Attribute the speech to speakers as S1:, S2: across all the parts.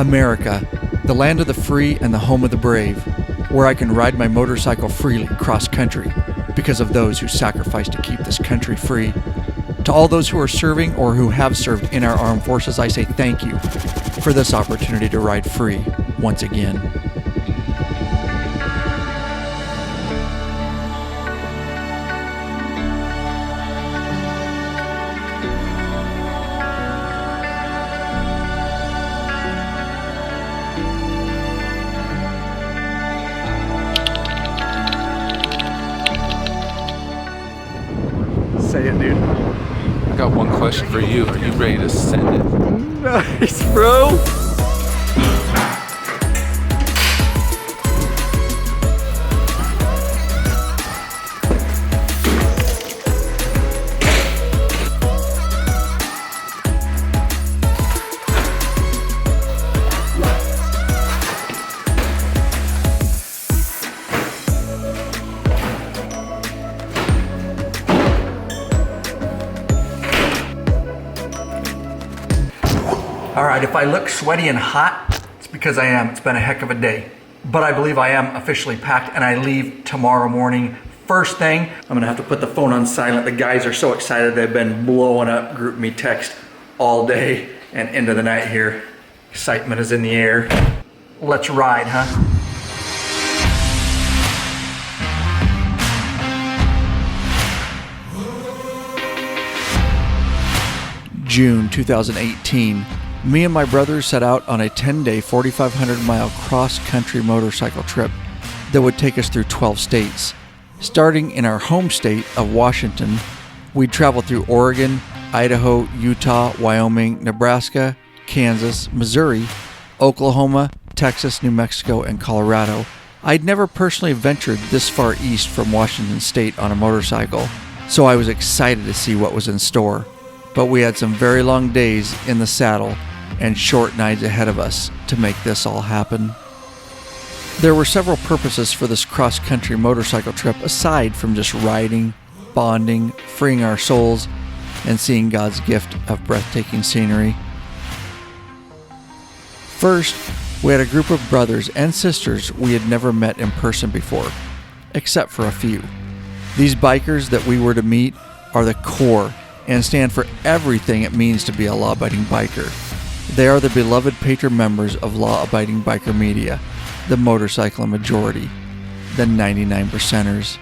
S1: America, the land of the free and the home of the brave, where I can ride my motorcycle freely cross-country because of those who sacrificed to keep this country free. To all those who are serving or who have served in our armed forces, I say thank you for this opportunity to ride free once again.
S2: Say it, dude.
S3: I got one question for you. Are you ready to send it?
S2: Nice, bro. All right, if I look sweaty and hot, it's because I am. It's been a heck of a day. But I believe I am officially packed and I leave tomorrow morning. First thing, I'm gonna have to put the phone on silent. The guys are so excited. They've been blowing up group me text all day and into the night here. Excitement is in the air. Let's ride, huh? June 2018. Me and my brothers set out on a 10-day, 4,500-mile cross-country motorcycle trip that would take us through 12 states. Starting in our home state of Washington, we'd travel through Oregon, Idaho, Utah, Wyoming, Nebraska, Kansas, Missouri, Oklahoma, Texas, New Mexico, and Colorado. I'd never personally ventured this far east from Washington state on a motorcycle, so I was excited to see what was in store. But we had some very long days in the saddle and short nights ahead of us to make this all happen. There were several purposes for this cross-country motorcycle trip aside from just riding, bonding, freeing our souls, and seeing God's gift of breathtaking scenery. First, we had a group of brothers and sisters we had never met in person before, except for a few. These bikers that we were to meet are the core and stand for everything it means to be a law-abiding biker. They are the beloved patron members of law-abiding biker media, the motorcycling majority, the 99%ers.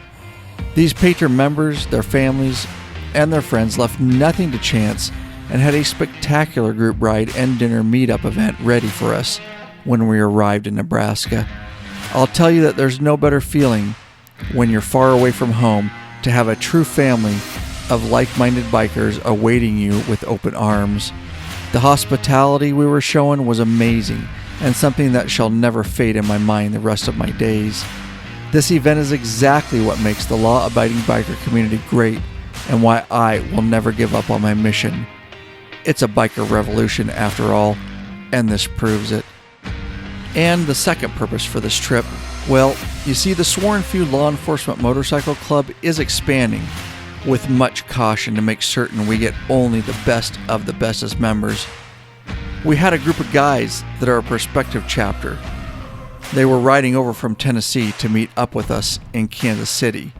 S2: These patron members, their families, and their friends left nothing to chance and had a spectacular group ride and dinner meetup event ready for us when we arrived in Nebraska. I'll tell you that there's no better feeling when you're far away from home to have a true family of like-minded bikers awaiting you with open arms. The hospitality we were shown was amazing and something that shall never fade in my mind the rest of my days. This event is exactly what makes the law-abiding biker community great and why I will never give up on my mission. It's a biker revolution after all, and this proves it. And the second purpose for this trip, well, you see, the Sworn Few Law Enforcement Motorcycle Club is expanding with much caution to make certain we get only the best of the bestest members. We had a group of guys that are a prospective chapter. They were riding over from Tennessee to meet up with us in Kansas City.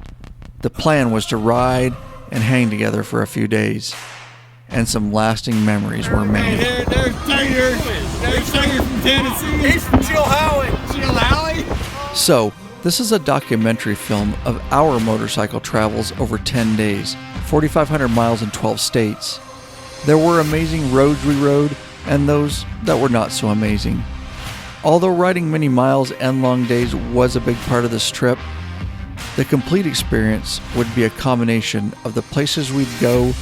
S2: The plan was to ride and hang together for a few days, and some lasting memories were made.
S4: Hey, there's Peter. There's Peter from Tennessee. He's from Chilhowie.
S1: So, this is a documentary film of our motorcycle travels over 10 days, 4,500 miles in 12 states. There were amazing roads we rode, and those that were not so amazing. Although riding many miles and long days was a big part of this trip, the complete experience would be a combination of the places we'd go,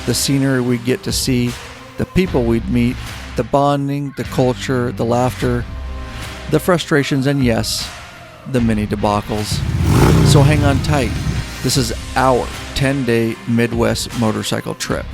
S1: the scenery we'd get to see, the people we'd meet, the bonding, the culture, the laughter, the frustrations, and yes, the mini debacles. So hang on tight. This is our 10-day Midwest motorcycle trip.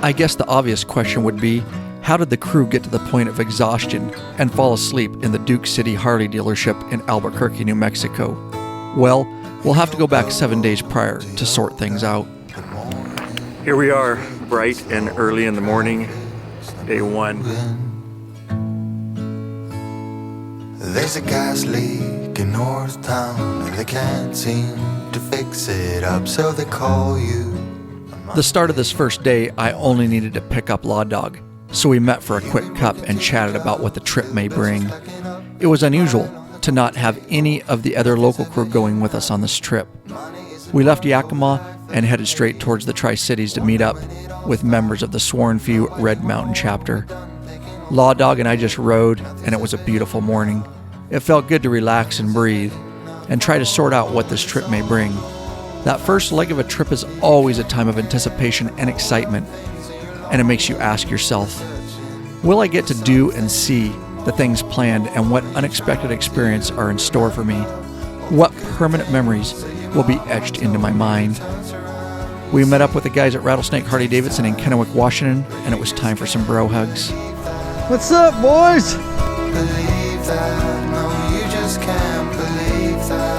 S2: I guess the obvious question would be, how did the crew get to the point of exhaustion and fall asleep in the Duke City Harley dealership in Albuquerque, New Mexico? Well, we'll have to go back 7 days prior to sort things out. Here we are, bright and early in the morning, day one.
S5: There's a gas leak in North Town and they can't seem to fix it up, so they call you.
S2: The start of this first day, I only needed to pick up Law Dog, so we met for a quick cup and chatted about what the trip may bring. It was unusual to not have any of the other local crew going with us on this trip. We left Yakima and headed straight towards the Tri-Cities to meet up with members of the sworn few Red Mountain chapter. Law Dog and I just rode, and it was a beautiful morning. It felt good to relax and breathe, and try to sort out what this trip may bring. That first leg of a trip is always a time of anticipation and excitement, and it makes you ask yourself, will I get to do and see the things planned, and what unexpected experience are in store for me? What permanent memories will be etched into my mind? We met up with the guys at Rattlesnake Harley-Davidson in Kennewick, Washington, and it was time for some bro hugs.
S1: What's up, boys?
S5: Believe that, no, you just can't believe that.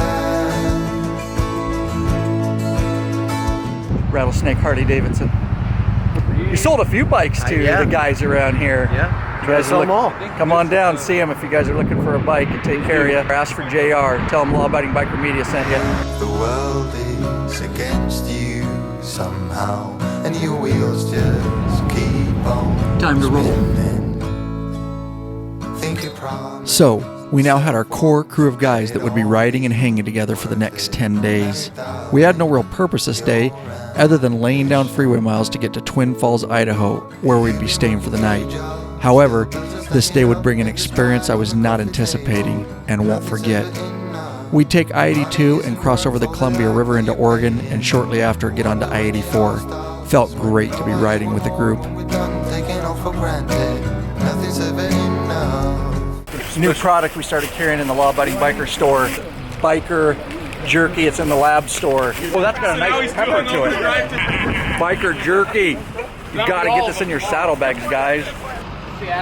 S2: Rattlesnake Harley-Davidson. You sold a few bikes to
S1: Yeah.
S2: the guys around here.
S1: Yeah.
S2: You guys
S1: Sell them all.
S2: Come on down, see them if you guys are looking for a bike and take care of you. Ask for JR. Tell them Law Abiding Biker Media sent you.
S5: The world is against you somehow, and your wheels just keep on
S2: Time to roll.
S5: spinning. Think you promise.
S2: So, we now had our core crew of guys that would be riding and hanging together for the next 10 days. We had no real purpose this day, other than laying down freeway miles to get to Twin Falls, Idaho, where we'd be staying for the night. However, this day would bring an experience I was not anticipating and won't forget. We'd take I-82 and cross over the Columbia River into Oregon, and shortly after get onto I-84. Felt great to be riding with the group.
S5: We're done taking all for granted. Nothing's ever enough.
S2: New product we started carrying in the Law Abiding Biker store. Biker jerky. It's in the lab store. Oh, that's got a nice pepper to it. Biker jerky. You gotta get this in your saddlebags, guys.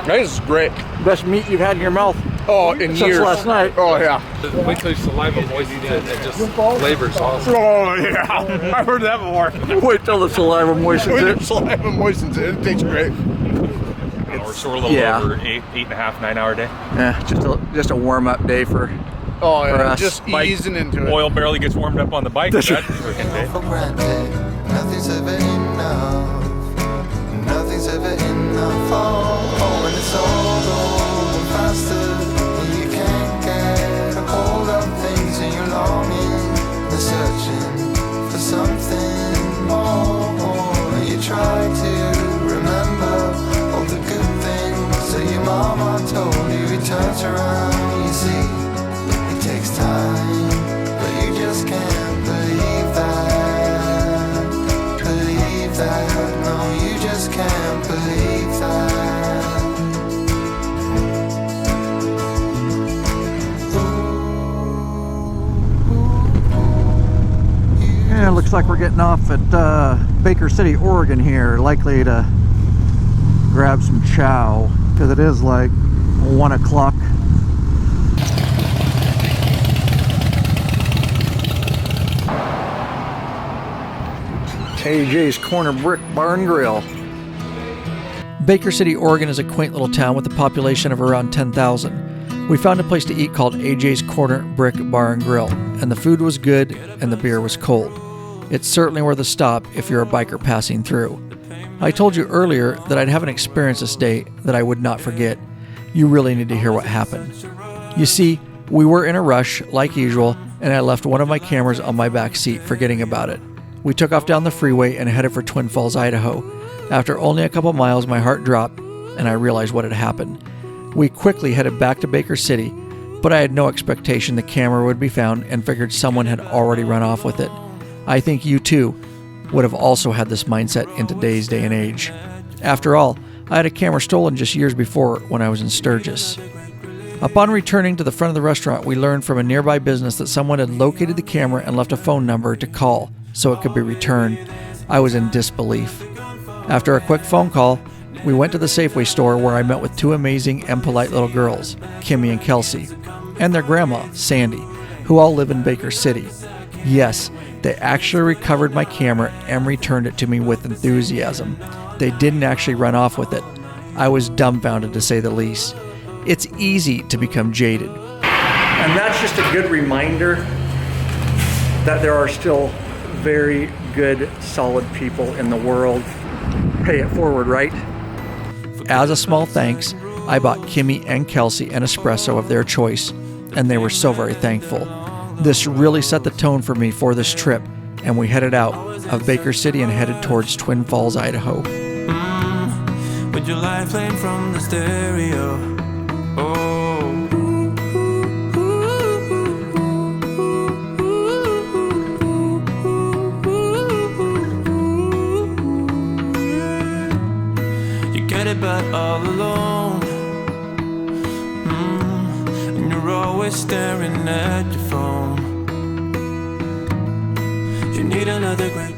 S4: This is great.
S2: Best meat you've had in your mouth
S4: Oh, in
S2: since
S4: years.
S2: last night.
S4: Oh, yeah.
S3: Wait till your saliva moistens it and it just flavors awesome.
S4: Oh, yeah. I've heard that before.
S2: Wait till the saliva moistens
S4: When
S2: it.
S4: your saliva moistens it, it tastes great.
S3: So we're a little
S2: Yeah.
S3: over 8.5, 9 hour day.
S2: Yeah, just a warm-up day for
S4: Oh,
S2: For
S4: yeah.
S2: us,
S4: Just
S3: bike
S4: easing into it.
S3: Oil barely gets warmed up on the bike.
S2: That's
S3: That's
S2: right.
S3: freaking day.
S5: For granted, nothing's ever enough. Nothing's ever enough. Oh, and it's all going faster. And you can't get a hold of things, and you're longing and searching for something more. And you try to remember all the good things that your mama told you. It turns around, you see. It takes time, but you just can't believe that. Believe that. No, you just can't believe that.
S2: Yeah, it looks like we're getting off at Baker City, Oregon here. Likely to grab some chow because it is like 1 o'clock. AJ's Corner Brick Bar and Grill. Baker City, Oregon is a quaint little town with a population of around 10,000. We found a place to eat called AJ's Corner Brick Bar and Grill, and the food was good and the beer was cold. It's certainly worth a stop if you're a biker passing through. I told you earlier that I'd have an experience this day that I would not forget. You really need to hear what happened. You see, we were in a rush, like usual, and I left one of my cameras on my back seat, forgetting about it. We took off down the freeway and headed for Twin Falls, Idaho. After only a couple miles, my heart dropped, and I realized what had happened. We quickly headed back to Baker City, but I had no expectation the camera would be found and figured someone had already run off with it. I think you too would have also had this mindset in today's day and age. After all, I had a camera stolen just years before when I was in Sturgis. Upon returning to the front of the restaurant, we learned from a nearby business that someone had located the camera and left a phone number to call so it could be returned. I was in disbelief. After a quick phone call, we went to the Safeway store where I met with two amazing and polite little girls, Kimmy and Kelsey, and their grandma, Sandy, who all live in Baker City. Yes, they actually recovered my camera and returned it to me with enthusiasm. They didn't actually run off with it. I was dumbfounded, to say the least. It's easy to become jaded. And that's just a good reminder that there are still very good, solid people in the world. Pay it forward, right? As a small thanks, I bought Kimmy and Kelsey an espresso of their choice, and they were so very thankful. This really set the tone for me for this trip, and we headed out of Baker City and headed towards Twin Falls, Idaho.
S6: With your life playing from the stereo. Oh. You get it, but all alone. And you're always staring at your phone. You need another great.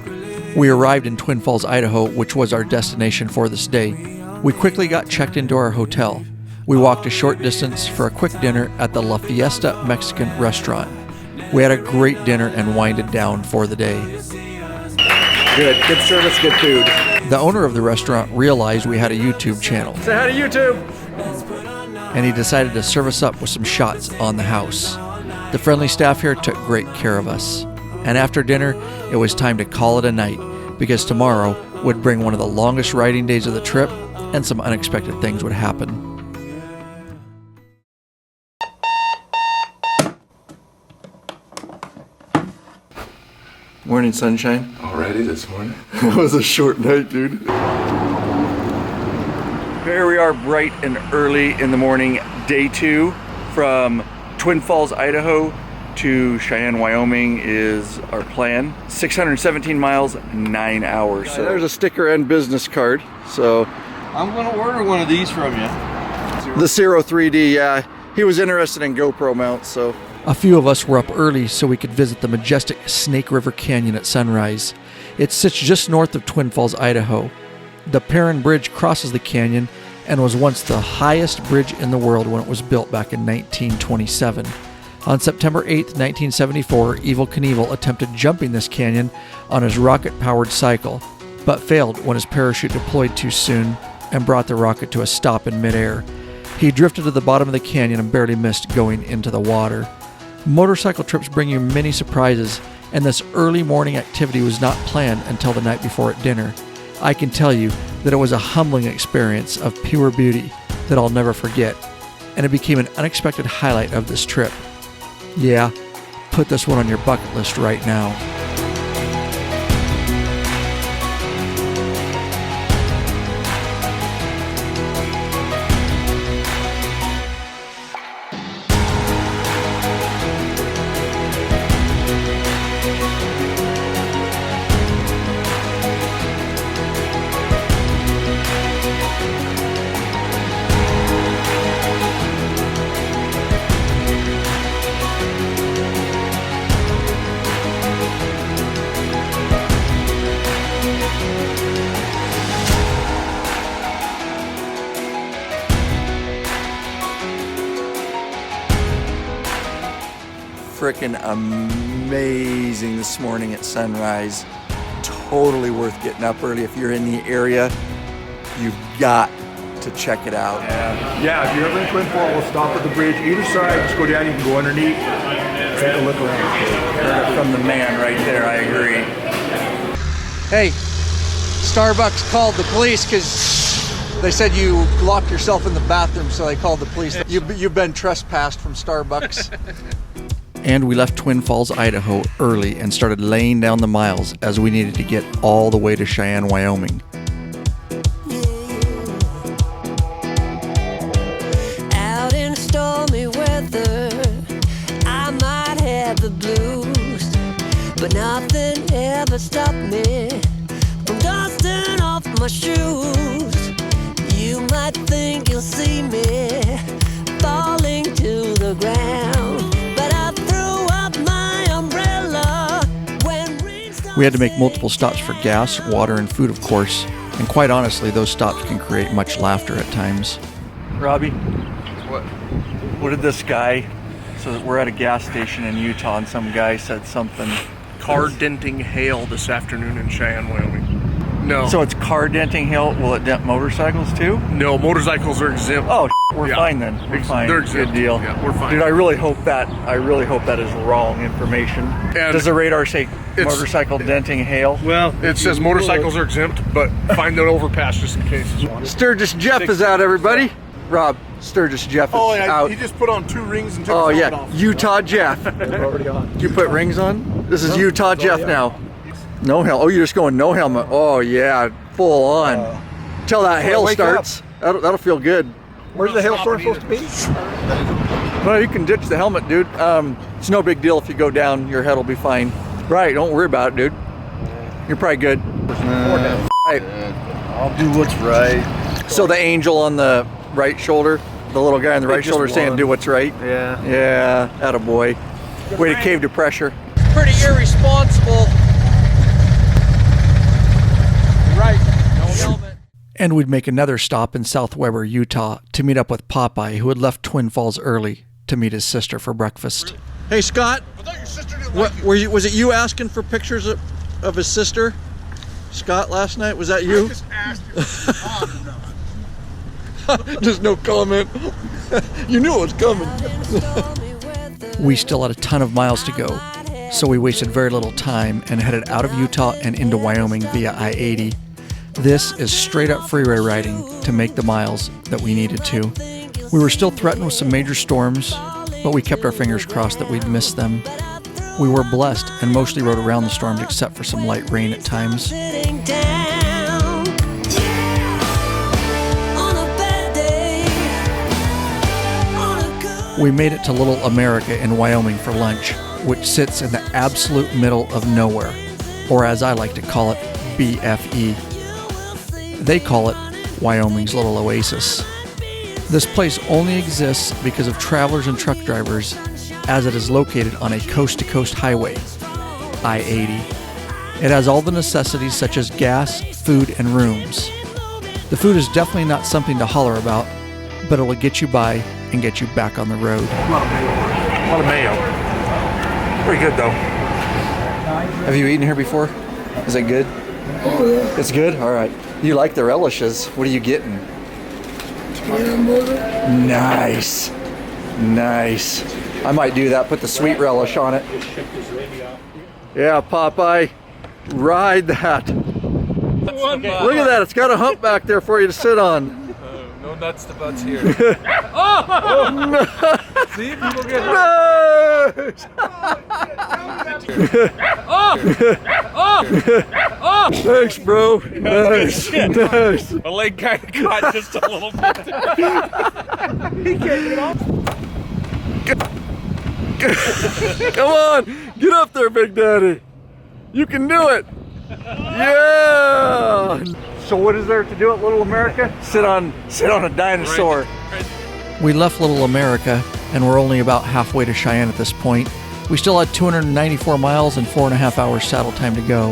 S2: We arrived in Twin Falls, Idaho, which was our destination for this day. We quickly got checked into our hotel. We walked a short distance for a quick dinner at the La Fiesta Mexican restaurant. We had a great dinner and winded down for the day.
S1: Good service, good food.
S2: The owner of the restaurant realized we had a YouTube channel.
S1: Say hi to YouTube!
S2: And he decided to serve us up with some shots on the house. The friendly staff here took great care of us. And after dinner, it was time to call it a night, because tomorrow would bring one of the longest riding days of the trip, and some unexpected things would happen.
S1: Morning, sunshine.
S3: Already this morning?
S1: It was a short night, dude. Here we are, bright and early in the morning, day 2 from Twin Falls, Idaho to Cheyenne, Wyoming is our plan. 617 miles, 9 hours. So there's a sticker and business card. So
S4: I'm gonna order one of these from you.
S1: the Zero 3D, yeah, he was interested in GoPro mounts, so.
S2: A few of us were up early so we could visit the majestic Snake River Canyon at sunrise. It sits just north of Twin Falls, Idaho. The Perrin Bridge crosses the canyon and was once the highest bridge in the world when it was built back in 1927. On September 8, 1974, Evel Knievel attempted jumping this canyon on his rocket-powered cycle, but failed when his parachute deployed too soon and brought the rocket to a stop in midair. He drifted to the bottom of the canyon and barely missed going into the water. Motorcycle trips bring you many surprises, and this early morning activity was not planned until the night before at dinner. I can tell you that it was a humbling experience of pure beauty that I'll never forget, and it became an unexpected highlight of this trip. Yeah, put this one on your bucket list right now. Freaking amazing this morning at sunrise. Totally worth getting up early. If you're in the area, you've got to check it out.
S7: Yeah, if you're ever in Twin Falls, we'll stop at the bridge. Either side, just go down, you can go underneath. Take a look around.
S1: Heard it from the man right there, I agree.
S2: Hey, Starbucks called the police because they said you locked yourself in the bathroom, so they called the police. You've been trespassed from Starbucks. And we left Twin Falls, Idaho early and started laying down the miles as we needed to get all the way to Cheyenne, Wyoming.
S8: Out in stormy weather, I might have the blues, but nothing ever stopped me from dusting off my shoes. You might think you'll see me falling to the ground.
S2: We had to make multiple stops for gas, water, and food, of course. And quite honestly, those stops can create much laughter at times. Robbie? What did this guy... So we're at a gas station in Utah and some guy said something.
S7: Car denting hail this afternoon in Cheyenne, Wyoming. No.
S2: So it's car denting hail. Will it dent motorcycles too?
S7: No, motorcycles are exempt.
S2: Oh, we're fine then. We're fine.
S7: They're exempt.
S2: Good deal.
S7: Yeah, we're fine.
S2: Dude, I really hope that is wrong information.
S7: And
S2: does the radar say motorcycle denting hail?
S7: Well, it says motorcycles are exempt, but find an overpass just in case.
S2: Sturgis Jeff is out, everybody. Rob, Sturgis Jeff is out.
S7: He just put on 2 rings and took
S2: Oh
S7: his
S2: yeah,
S7: helmet off.
S2: Utah Jeff. You put rings on? This is Utah Jeff now. No helmet. Oh, you're just going no helmet. Oh yeah, full on. Till that hail starts. That'll feel good.
S7: Where's the hailstorm supposed to be?
S2: Well, you can ditch the helmet, dude. It's no big deal if you go down. Your head will be fine. Right, don't worry about it, dude. You're probably good. Right.
S9: I'll do what's right.
S2: So the angel on the right shoulder, the little guy on the right shoulder saying do what's right?
S9: Yeah.
S2: Yeah, attaboy. Way to cave to pressure.
S1: Pretty irresponsible. Right, no helmet.
S2: And we'd make another stop in South Weber, Utah to meet up with Popeye, who had left Twin Falls early to meet his sister for breakfast. Hey Scott,
S7: I thought your sister didn't
S2: was it you asking for pictures of his sister? Scott last night, was that you?
S7: I just asked her.
S2: Just no comment. You knew it was coming. We still had a ton of miles to go, so we wasted very little time and headed out of Utah and into Wyoming via I-80. This is straight up freeway riding to make the miles that we needed to. We were still threatened with some major storms, but we kept our fingers crossed that we'd miss them. We were blessed and mostly rode around the storms except for some light rain at times. We made it to Little America in Wyoming for lunch, which sits in the absolute middle of nowhere, or as I like to call it, BFE. They call it Wyoming's Little Oasis. This place only exists because of travelers and truck drivers, as it is located on a coast-to-coast highway, I-80. It has all the necessities such as gas, food, and rooms. The food is definitely not something to holler about, but it will get you by and get you back on the road.
S7: A lot of mayo. Pretty good though.
S2: Have you eaten here before? Is it good? It's good? All right. You like the relishes. What are you getting? Nice. Nice. I might do that. Put the sweet relish on it. Yeah, Popeye. Ride that. Look at that. It's got a hump back there for you to sit on.
S3: No nuts to butts here.
S2: Oh, no.
S3: See, people get
S2: Thanks, bro. Nice. Nice.
S3: My leg kind of caught just a little bit.
S7: He can't get off.
S2: Come on. Get up there, Big Daddy. You can do it. Yeah. So what is there to do at Little America? Sit on a dinosaur. We left Little America and we're only about halfway to Cheyenne at this point. We still had 294 miles and 4.5 hours saddle time to go.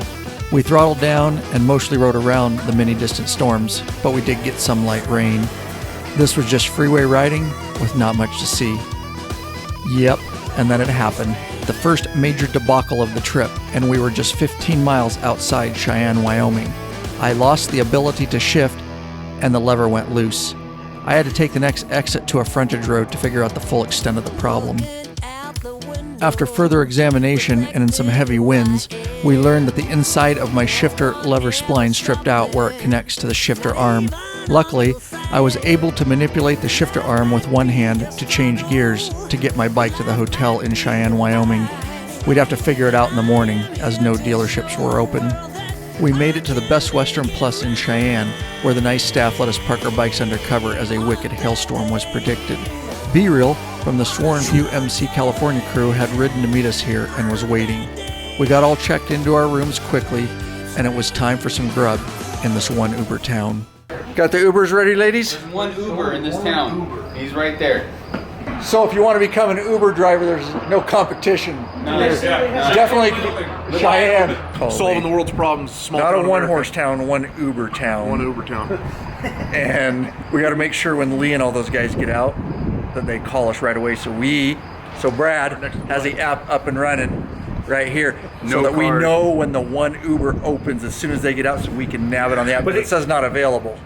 S2: We throttled down and mostly rode around the many distant storms, but we did get some light rain. This was just freeway riding with not much to see. Yep, and then it happened. The first major debacle of the trip, and we were just 15 miles outside Cheyenne, Wyoming. I lost the ability to shift, and the lever went loose. I had to take the next exit to a frontage road to figure out the full extent of the problem. After further examination and in some heavy winds, we learned that the inside of my shifter lever spline stripped out where it connects to the shifter arm. Luckily, I was able to manipulate the shifter arm with one hand to change gears to get my bike to the hotel in Cheyenne, Wyoming. We'd have to figure it out in the morning, as no dealerships were open. We made it to the Best Western Plus in Cheyenne, where the nice staff let us park our bikes under cover as a wicked hailstorm was predicted. B-Real from the sworn UMC California crew had ridden to meet us here and was waiting. We got all checked into our rooms quickly, and it was time for some grub in this one Uber town. Got the Ubers ready, ladies?
S10: There's one Uber in this town. He's right there.
S2: So if you want to become an Uber driver, there's no competition. Definitely Cheyenne.
S7: Solving the world's problems. Small
S2: Not
S7: town
S2: a one
S7: America.
S2: horse town, one Uber town.
S7: One Uber town.
S2: And we got to make sure when Lee and all those guys get out that they call us right away. So Brad has the app up and running right here, so that we know when the one Uber opens as soon as they get out, so we can nav it on the app. But it says not available.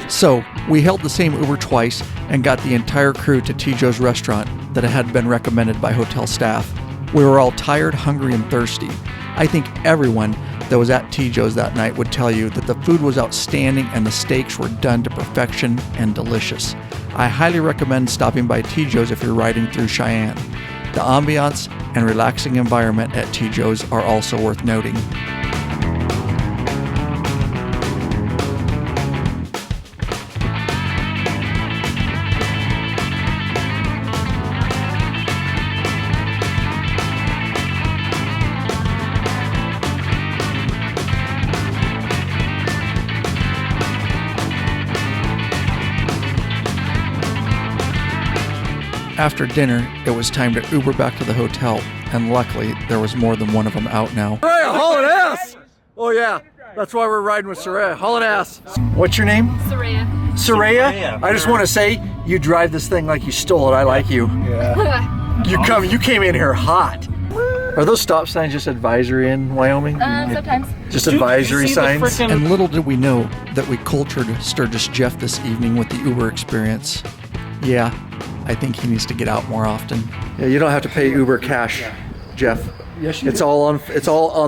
S1: So, we hailed the same Uber twice and got the entire crew to T. Joe's restaurant that had been recommended by hotel staff. We were all tired, hungry, and thirsty. I think everyone that was at T. Joe's that night would tell you that the food was outstanding and the steaks were done to perfection and delicious. I highly recommend stopping by T. Joe's if you're riding through Cheyenne. The ambiance and relaxing environment at T. Joe's are also worth noting. After dinner, it was time to Uber back to the hotel, and luckily, there was more than one of them out now.
S2: Soraya, hauling ass! Oh yeah, that's why we're riding with Soraya, hauling ass. What's your name?
S10: Soraya.
S2: Soraya? I just want to say, you drive this thing like you stole it. I like you.
S10: Yeah.
S2: You came in here hot. Are those stop signs just advisory in Wyoming?
S10: Sometimes.
S2: Just advisory signs?
S1: And little did we know that we cultured Sturgis Jeff this evening with the Uber experience. Yeah, I think he needs to get out more often.
S2: Yeah, you don't have to pay Uber cash, Jeff.
S7: Yes, you
S2: It's all on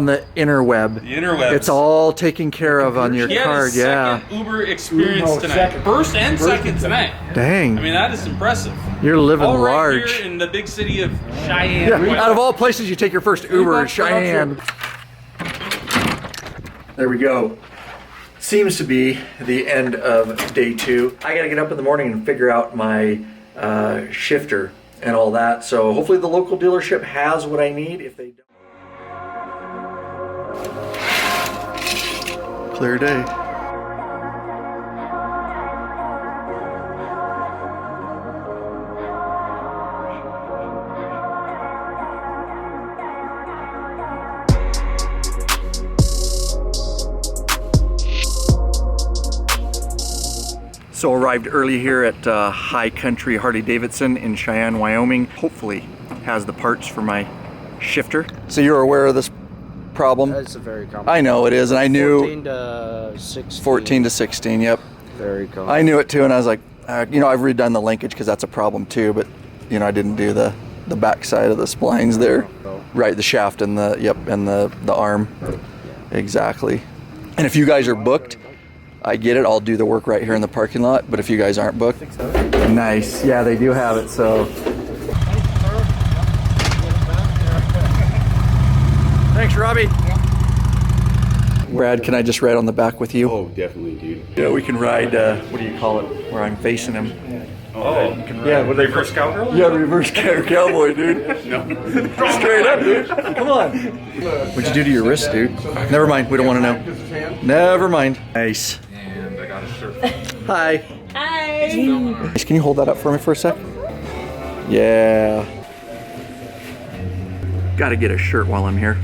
S2: the interweb.
S11: The interwebs.
S2: It's all taken care of on your card.
S11: He had
S2: Yeah.
S11: his second Uber experience tonight. First and second tonight.
S2: Dang.
S11: I mean, that is impressive.
S2: You're living
S11: All right
S2: large.
S11: here in the big city of Cheyenne.
S2: Yeah, out of all places, you take your first Uber in Cheyenne. There we go. Seems to be the end of day 2. I gotta get up in the morning and figure out my shifter and all that. So hopefully the local dealership has what I need. If they don't. Clear day. So arrived early here at High Country Harley-Davidson in Cheyenne, Wyoming. Hopefully has the parts for my shifter. So you're aware of this problem?
S9: It's a very common.
S2: I know it is, and I knew
S9: 14 to 16.
S2: 14 to 16. Yep.
S9: Very common.
S2: I knew it too, and I was like, I've redone the linkage because that's a problem too, but I didn't do the back side of the splines there.
S9: Oh.
S2: Right, the shaft and the arm. Exactly. And if you guys are booked, I get it, I'll do the work right here in the parking lot, but if you guys aren't booked, nice. Yeah, they do have it, so. Thanks, Robbie. Brad, can I just ride on the back with you?
S12: Oh, definitely, dude.
S2: Yeah, we can ride, what do you call it, where I'm facing him.
S12: Oh,
S2: yeah,
S12: with reverse cowgirl?
S2: Yeah, reverse cowboy, dude.
S12: No.
S2: Straight up, dude. Come on. What'd you do to your wrist, dude? Never mind, we don't want to know. Never mind. Nice.
S12: And I got a shirt.
S2: Hi.
S10: Hi.
S2: Can you hold that up for me for a sec? Yeah. Got to get a shirt while I'm here.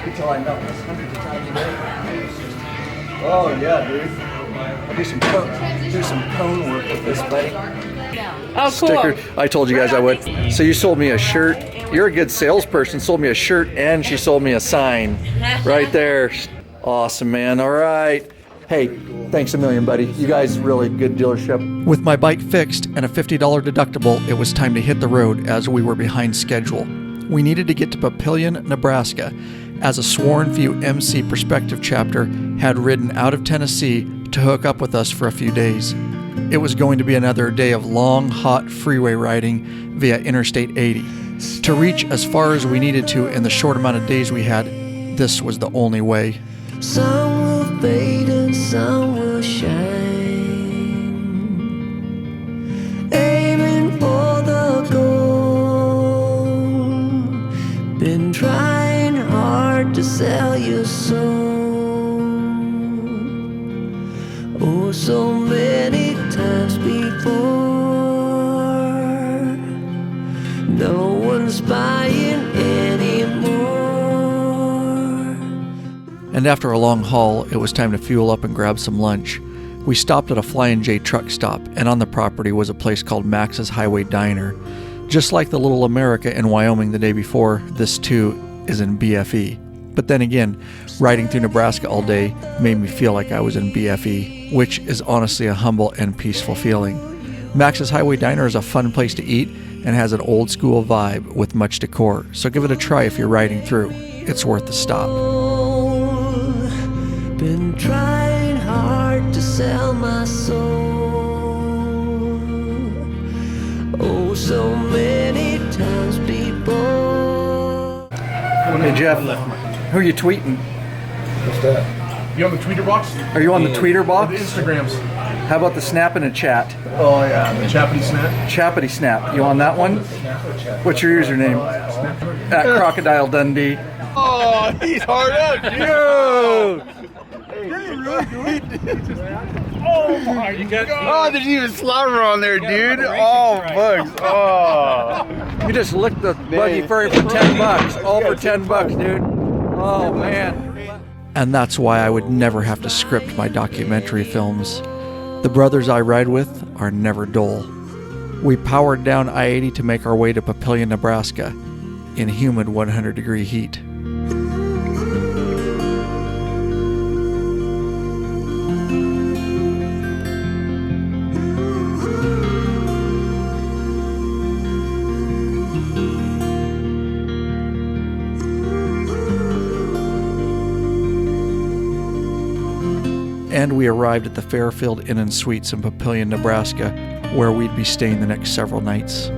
S2: Until I melt this hundreds of times a day. Oh yeah, dude. I'll do some cone work with this, buddy.
S10: Oh, cool.
S2: Sticker. I told you guys I would. So you sold me a shirt. You're a good salesperson. Sold me a shirt and she sold me a sign. Right there. Awesome, man. All right. Hey, thanks a million, buddy. You guys really good dealership.
S1: With my bike fixed and a $50 deductible, it was time to hit the road as we were behind schedule. We needed to get to Papillion, Nebraska, as a sworn few MC Perspective chapter had ridden out of Tennessee to hook up with us for a few days. It was going to be another day of long, hot freeway riding via Interstate 80. To reach as far as we needed to in the short amount of days we had, this was the only way.
S8: Some will fade and some will shine, aiming for the goal. Been trying hard to sell your soul, oh so many times before.
S2: And after a long haul, it was time to fuel up and grab some lunch. We stopped at a Flying J truck stop, and on the property was a place called Max's Highway Diner. Just like the Little America in Wyoming the day before, this too is in BFE. But then again, riding through Nebraska all day made me feel like I was in BFE, which is honestly a humble and peaceful feeling. Max's Highway Diner is a fun place to eat and has an old school vibe with much decor, so give it a try if you're riding through. It's worth the stop.
S8: Been trying hard to sell my soul. Oh, so many times people.
S2: Hey Jeff, who are you tweeting?
S7: What's that? You on the tweeter box?
S2: Are you on the tweeter box?
S7: The Instagrams.
S2: How about the snap in a chat?
S7: Oh yeah, the Chappity Snap.
S2: Chappity Snap. You on that one? What's your username? At Crocodile Dundee.
S4: Oh, he's hard up, dude.
S11: Oh my God.
S4: Oh, there's even slobber on there, dude. Oh, bugs. Oh.
S2: You just licked the buggy furry for $10. All for $10, dude. Oh man. And that's why I would never have to script my documentary films. The brothers I ride with are never dull. We powered down I-80 to make our way to Papillion, Nebraska, in humid 100-degree heat. And we arrived at the Fairfield Inn and Suites in Papillion, Nebraska, where we'd be staying the next several nights.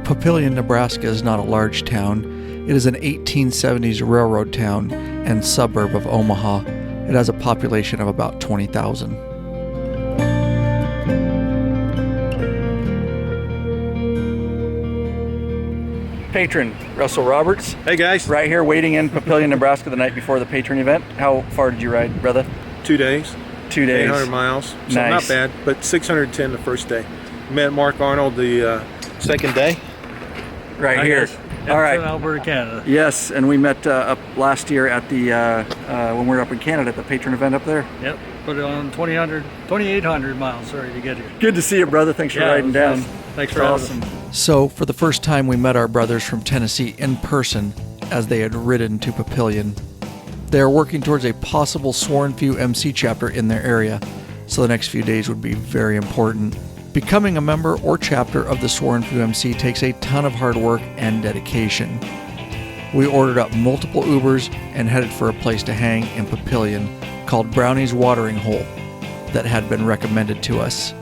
S2: Papillion, Nebraska is not a large town. It is an 1870s railroad town and suburb of Omaha. It has a population of about 20,000. Patron, Russell Roberts.
S13: Hey guys.
S2: Right here waiting in Papillion, Nebraska the night before the Patron event. How far did you ride, brother?
S13: 2 days.
S2: 2 days.
S13: 800 miles. So
S2: Nice.
S13: not bad, but 610 the first day. Met Mark Arnold the second day.
S2: Right here. All right.
S14: Alberta, Canada.
S2: Yes, and we met up last year at the, when we were up in Canada at the Patron event up there.
S14: Yep, put it on 2,800 miles, sorry, to get here.
S2: Good to see you, brother. Thanks for riding down.
S14: Nice. Thanks for having
S2: Awesome.
S14: us.
S2: So, for the first time, we met our brothers from Tennessee in person as they had ridden to Papillion. They are working towards a possible Sworn Few MC chapter in their area, so the next few days would be very important. Becoming a member or chapter of the Sworn Few MC takes a ton of hard work and dedication. We ordered up multiple Ubers and headed for a place to hang in Papillion called Brownie's Watering Hole that had been recommended to us.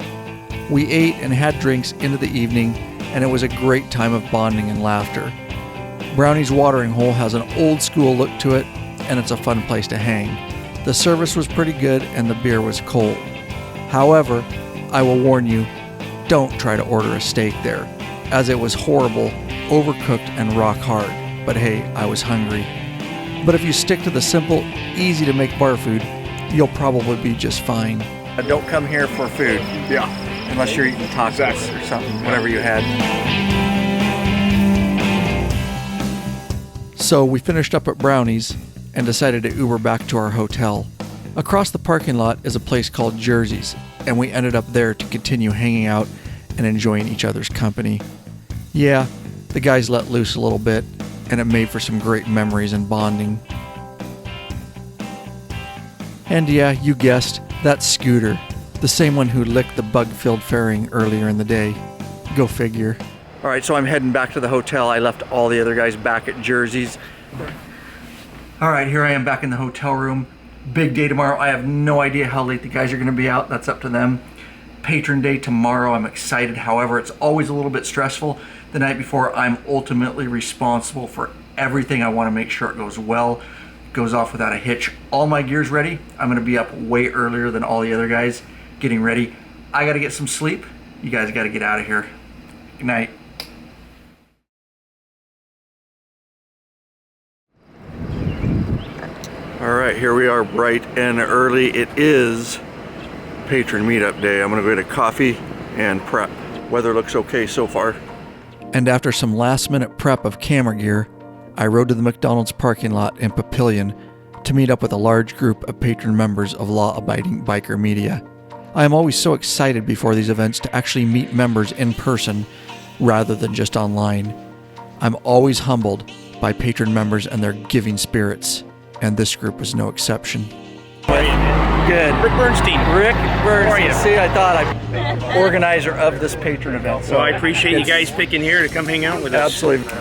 S2: We ate and had drinks into the evening, and it was a great time of bonding and laughter. Brownie's Watering Hole has an old school look to it, and it's a fun place to hang. The service was pretty good and the beer was cold. However, I will warn you, don't try to order a steak there, as it was horrible, overcooked, and rock hard. But hey, I was hungry. But if you stick to the simple, easy to make bar food, you'll probably be just fine. Don't come here for food.
S4: Yeah.
S2: Unless you're eating tacos or something, whatever you had. So we finished up at Brownie's and decided to Uber back to our hotel. Across the parking lot is a place called Jersey's, and we ended up there to continue hanging out and enjoying each other's company. Yeah, the guys let loose a little bit, and it made for some great memories and bonding. And yeah, you guessed, that's Scooter, the same one who licked the bug-filled fairing earlier in the day. Go figure. All right, so I'm heading back to the hotel. I left all the other guys back at Jersey's. All right, here I am back in the hotel room. Big day tomorrow. I have no idea how late the guys are gonna be out. That's up to them. Patron day tomorrow. I'm excited. However, it's always a little bit stressful. The night before, I'm ultimately responsible for everything. I wanna make sure it goes well, goes off without a hitch. All my gear's ready. I'm gonna be up way earlier than all the other guys getting ready. I gotta get some sleep. You guys gotta get out of here. Good night. All right, here we are bright and early. It is Patron meetup day. I'm gonna go get a coffee and prep. Weather looks okay so far. And after some last minute prep of camera gear, I rode to the McDonald's parking lot in Papillion to meet up with a large group of patron members of law-abiding biker media. I am always so excited before these events to actually meet members in person rather than just online. I'm always humbled by patron members and their giving spirits, and this group was no exception.
S14: Good.
S15: Rick Bernstein.
S14: Rick Bernstein.
S15: you?
S14: See, I thought I'm organizer of this patron event. So
S15: I appreciate you guys picking here to come hang out with us.
S14: Absolutely.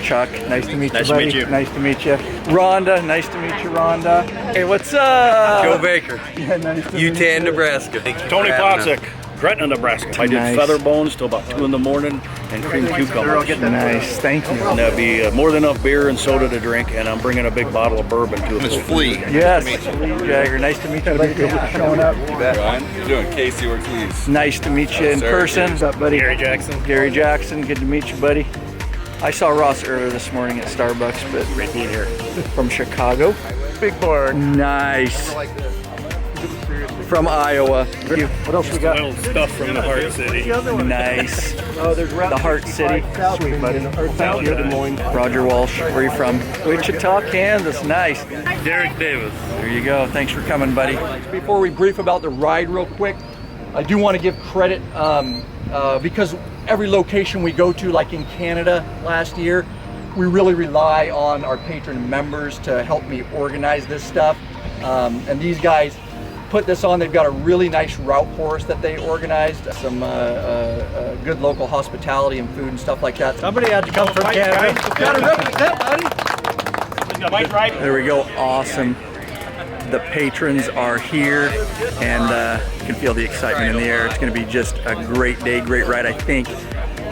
S14: Chuck, nice to meet you,
S15: Nice to
S14: buddy.
S15: meet you.
S14: Nice to meet you. Rhonda, nice to meet you, Rhonda. Hey, what's up?
S16: Joe Baker,
S14: Yeah, nice to
S16: Utan, Nebraska.
S15: Tony Potsick, Gretna, Nebraska. I did
S14: Nice.
S15: feather bones till about 2 in the morning and cream cucumbers.
S14: Nice, thank you.
S15: And that'll be more than enough beer and soda to drink, and I'm bringing a big bottle of bourbon to
S16: It's Flea.
S14: Yes, Lee Jagger, nice to meet you. Thank you for showing up.
S16: Ryan, how you doing? Casey Ortiz.
S14: Nice to meet you in
S16: Sir.
S14: person. What's up, buddy?
S15: Gary Jackson.
S14: Gary Jackson, good to meet you, buddy. I saw Ross earlier this morning at Starbucks, but
S15: Great being here.
S14: from Chicago.
S15: Big board.
S14: Nice. From Iowa. What else we got?
S15: Old stuff from the Heart City.
S14: Nice. Oh, there's the Heart City. Sweet, buddy.
S15: Thank you. Des Moines.
S14: Roger Walsh, where are you from? Wichita, Kansas. Nice.
S15: Derek Davis.
S14: There you go. Thanks for coming, buddy. Before we brief about the ride real quick, I do want to give credit because every location we go to, like in Canada last year, we really rely on our patron members to help me organize this stuff. And these guys put this on. They've got a really nice route for us that they organized. Some good local hospitality and food and stuff like that. Somebody had to come from Canada. Got to represent, buddy. There we go. Awesome. The patrons are here, and you can feel the excitement in the air. It's going to be just a great day, great ride. I think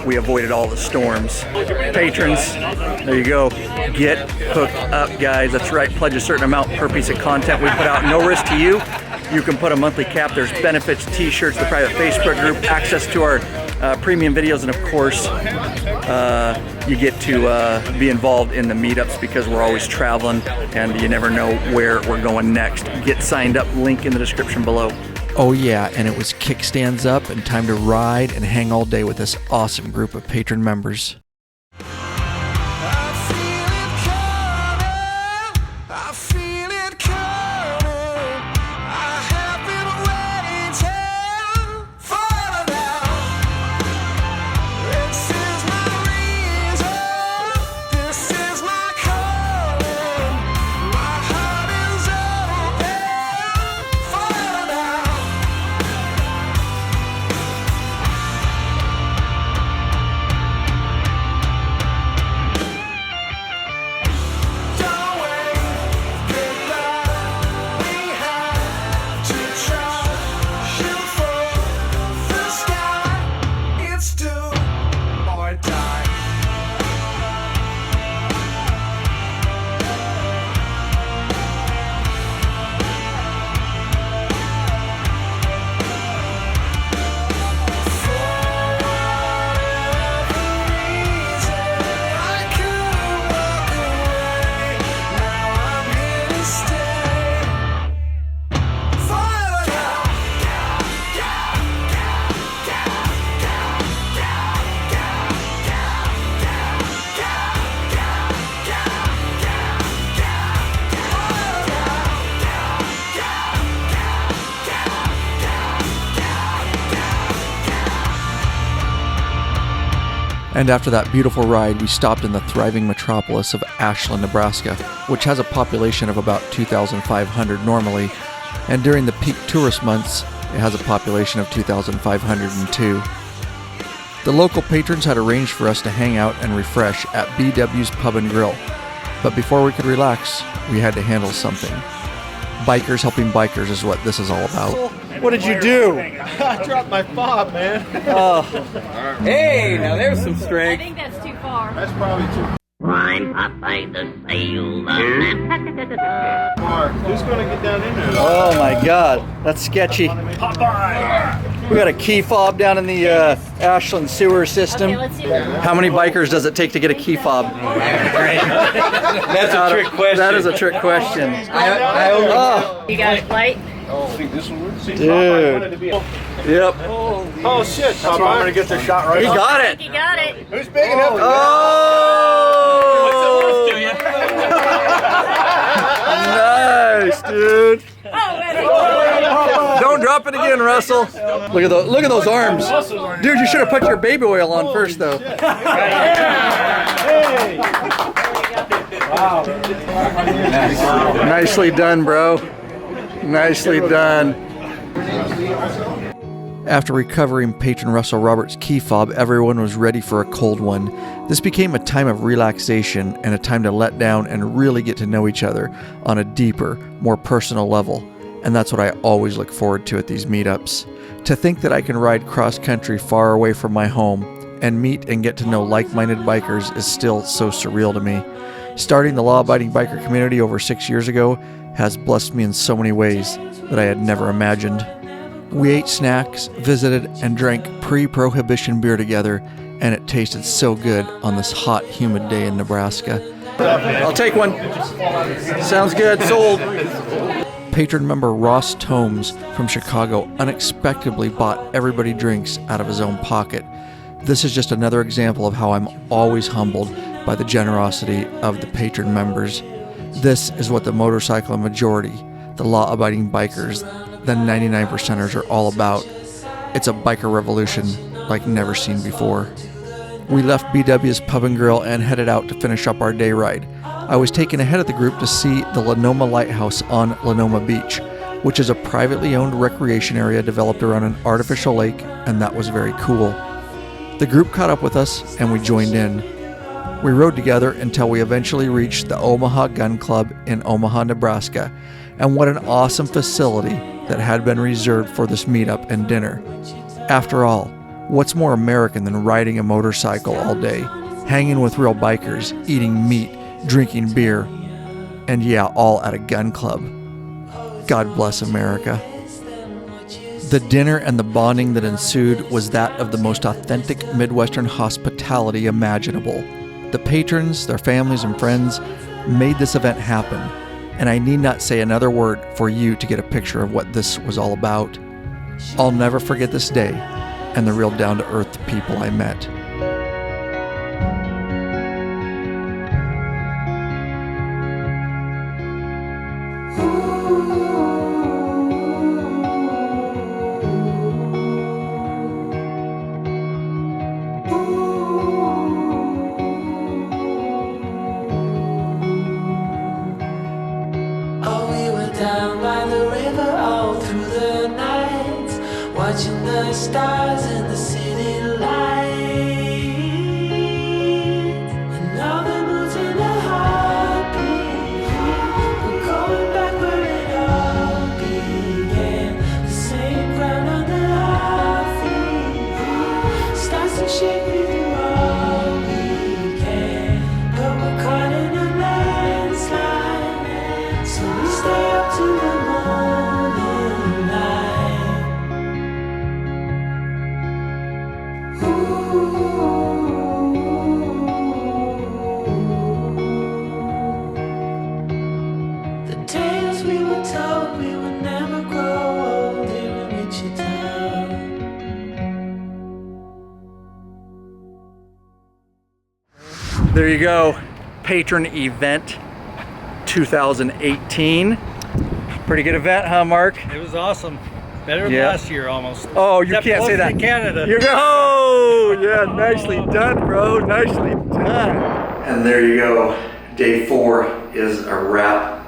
S14: we avoided all the storms. Patrons, there you go. Get hooked up, guys. That's right. Pledge a certain amount per piece of content we put out. No risk to you. You can put a monthly cap. There's benefits, t-shirts, the private Facebook group, access to our premium videos, and of course, you get to be involved in the meetups because we're always traveling and you never know where we're going next. Get signed up, link in the description below.
S2: Oh yeah, and it was kickstands up and time to ride and hang all day with this awesome group of patron members. And after that beautiful ride, we stopped in the thriving metropolis of Ashland, Nebraska, which has a population of about 2,500 normally, and during the peak tourist months, it has a population of 2,502. The local patrons had arranged for us to hang out and refresh at BW's Pub and Grill, but before we could relax, we had to handle something. Bikers helping bikers is what this is all about.
S14: What did you do?
S4: I dropped my fob, man.
S14: Oh.
S16: Hey, now there's some strength.
S10: I think that's too far.
S4: That's probably too
S17: I'm Popeye the Sailor.
S4: far. Who's going to get down in there?
S14: Oh my God, that's sketchy.
S4: Popeye!
S14: We got a key fob down in the Ashland sewer system.
S10: Okay, let's see.
S14: How many bikers does it take to get a key fob?
S16: That's a trick question.
S14: That is a trick question.
S10: You got it, light?
S14: Dude. Yep.
S4: Oh shit, Popeye. I'm going to get this shot right
S14: He got it.
S10: He got it.
S4: Who's big enough?
S14: Oh! dude.
S10: Oh,
S14: Don't drop it again, Russell. Look at those arms. Dude, you should have put your baby oil on first, though. Nicely done, bro. Nicely done.
S2: After recovering Patron Russell Roberts' key fob, everyone was ready for a cold one. This became a time of relaxation and a time to let down and really get to know each other on a deeper, more personal level. And that's what I always look forward to at these meetups. To think that I can ride cross-country far away from my home and meet and get to know like-minded bikers is still so surreal to me. Starting the law-abiding biker community over 6 years ago has blessed me in so many ways that I had never imagined. We ate snacks, visited, and drank pre-prohibition beer together, and it tasted so good on this hot, humid day in Nebraska.
S14: I'll take one. Sounds good. Sold.
S2: Patron member Ross Tomes from Chicago unexpectedly bought everybody drinks out of his own pocket. This is just another example of how I'm always humbled by the generosity of the Patron members. This is what the motorcycle majority, the law-abiding bikers, the 99%ers are all about. It's a biker revolution like never seen before. We left BW's Pub and Grill and headed out to finish up our day ride. I was taken ahead of the group to see the Lenoma Lighthouse on Lenoma Beach, which is a privately owned recreation area developed around an artificial lake, and that was very cool. The group caught up with us and we joined in. We rode together until we eventually reached the Omaha Gun Club in Omaha, Nebraska, and what an awesome facility that had been reserved for this meetup and dinner. After all, what's more American than riding a motorcycle all day, hanging with real bikers, eating meat, drinking beer, and yeah, all at a gun club. God bless America. The dinner and the bonding that ensued was that of the most authentic Midwestern hospitality imaginable. The patrons, their families and friends made this event happen, and I need not say another word for you to get a picture of what this was all about. I'll never forget this day and the real down-to-earth people I met.
S6: Down by the river all through the night, watching the stars in the city light, and all the moods in the heartbeat. We're going back where it all began, the same ground under our feet. Starts to shake with you all we can, but we're caught in a landslide, so we stay up to the morning light. The tales we were told we would never grow old here in Wichita.
S14: There you go. Patron event 2018. Pretty good event, huh, Mark?
S18: It was awesome. Better than
S14: Yeah.
S18: last year almost.
S14: Oh, you
S18: Except
S14: can't say that.
S18: in Canada.
S14: You go! Yeah, nicely done, bro. Nicely done.
S2: And there you go. Day 4 is a wrap.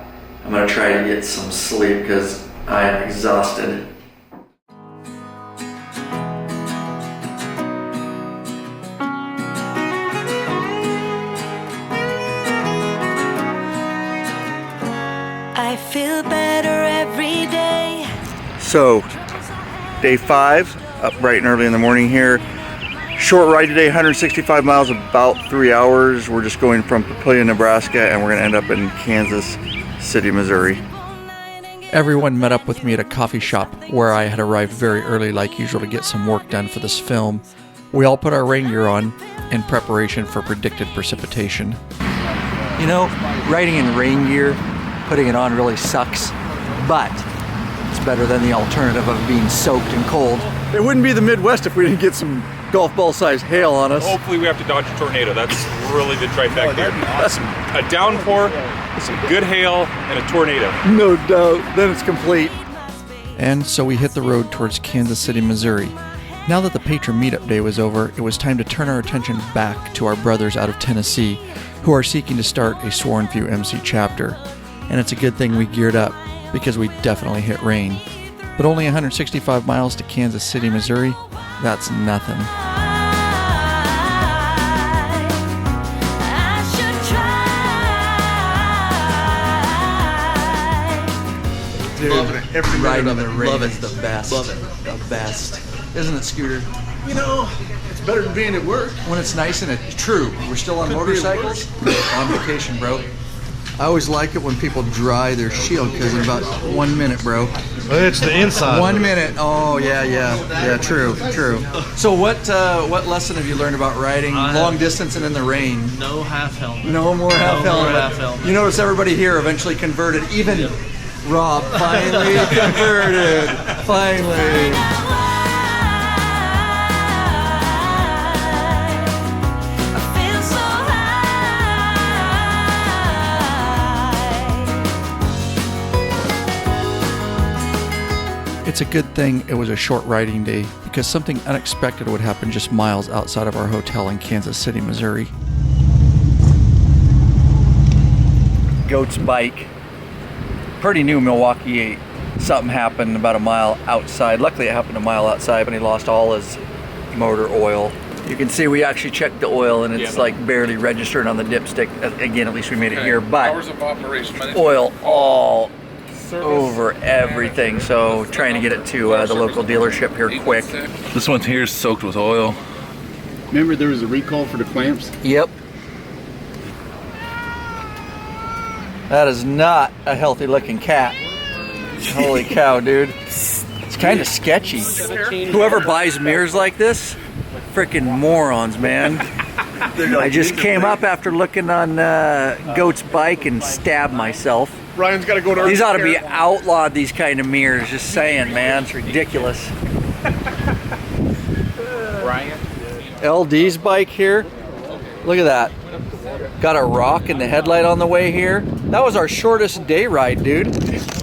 S2: I'm gonna try to get some sleep because I am exhausted.
S8: I feel better every day.
S14: So, day 5, up bright and early in the morning here. Short ride today, 165 miles, about 3 hours. We're just going from Papillion, Nebraska, and we're gonna end up in Kansas City, Missouri.
S2: Everyone met up with me at a coffee shop where I had arrived very early like usual to get some work done for this film. We all put our rain gear on in preparation for predicted precipitation.
S14: You know, riding in rain gear, putting it on really sucks, but it's better than the alternative of being soaked and cold. It wouldn't be the Midwest if we didn't get some golf ball sized hail on us.
S12: Hopefully we have to dodge a tornado. That's really the trifecta here.
S3: Awesome.
S12: A downpour, some good hail, and a tornado.
S2: No doubt. Then it's complete. And so we hit the road towards Kansas City, Missouri. Now that the Patron meetup day was over, it was time to turn our attention back to our brothers out of Tennessee who are seeking to start a Sworn Few MC chapter. And it's a good thing we geared up because we definitely hit rain. But only 165 miles to Kansas City, Missouri, that's nothing. Dude,
S1: loving it. Every
S2: riding
S1: minute
S2: in
S1: of
S2: the
S1: it.
S2: rain
S1: Love it.
S2: is the best.
S1: Love it.
S2: The best. Isn't it, Scooter?
S1: You know, it's better than being at work.
S2: When it's nice and it's true. We're still on motorcycles. On vacation, bro. I always like it when people dry their shield because in about 1 minute, bro.
S19: It's the inside.
S2: 1 minute. Oh yeah. True. So what lesson have you learned about riding long distance and in the rain?
S18: No half helmet.
S2: No more half helmet.
S18: helmet.
S2: You notice everybody here eventually converted. Even Rob finally converted. Finally. It's a good thing it was a short riding day because something unexpected would happen just miles outside of our hotel in Kansas City, Missouri. Goat's bike. Pretty new Milwaukee 8. Something happened about a mile outside. Luckily it happened a mile outside, but he lost all his motor oil. You can see we actually checked the oil and it's like barely registered on the dipstick. Again, at least we made it here, but
S3: Hours of operation.
S2: oil all over everything, so trying to get it to the local dealership here quick.
S3: This one here is soaked with oil.
S20: Remember there was a recall for the clamps?
S2: Yep. That is not a healthy looking cat. Holy cow, dude. It's kind of sketchy. Whoever buys mirrors like this, freaking morons, man. I just came up after looking on Goat's bike and stabbed myself.
S7: Ryan's got to go to
S2: These ought to be outlawed, these kind of mirrors. Just saying, man. It's ridiculous.
S3: Ryan?
S2: LD's bike here. Look at that. Got a rock in the headlight on the way here. That was our shortest day ride, dude.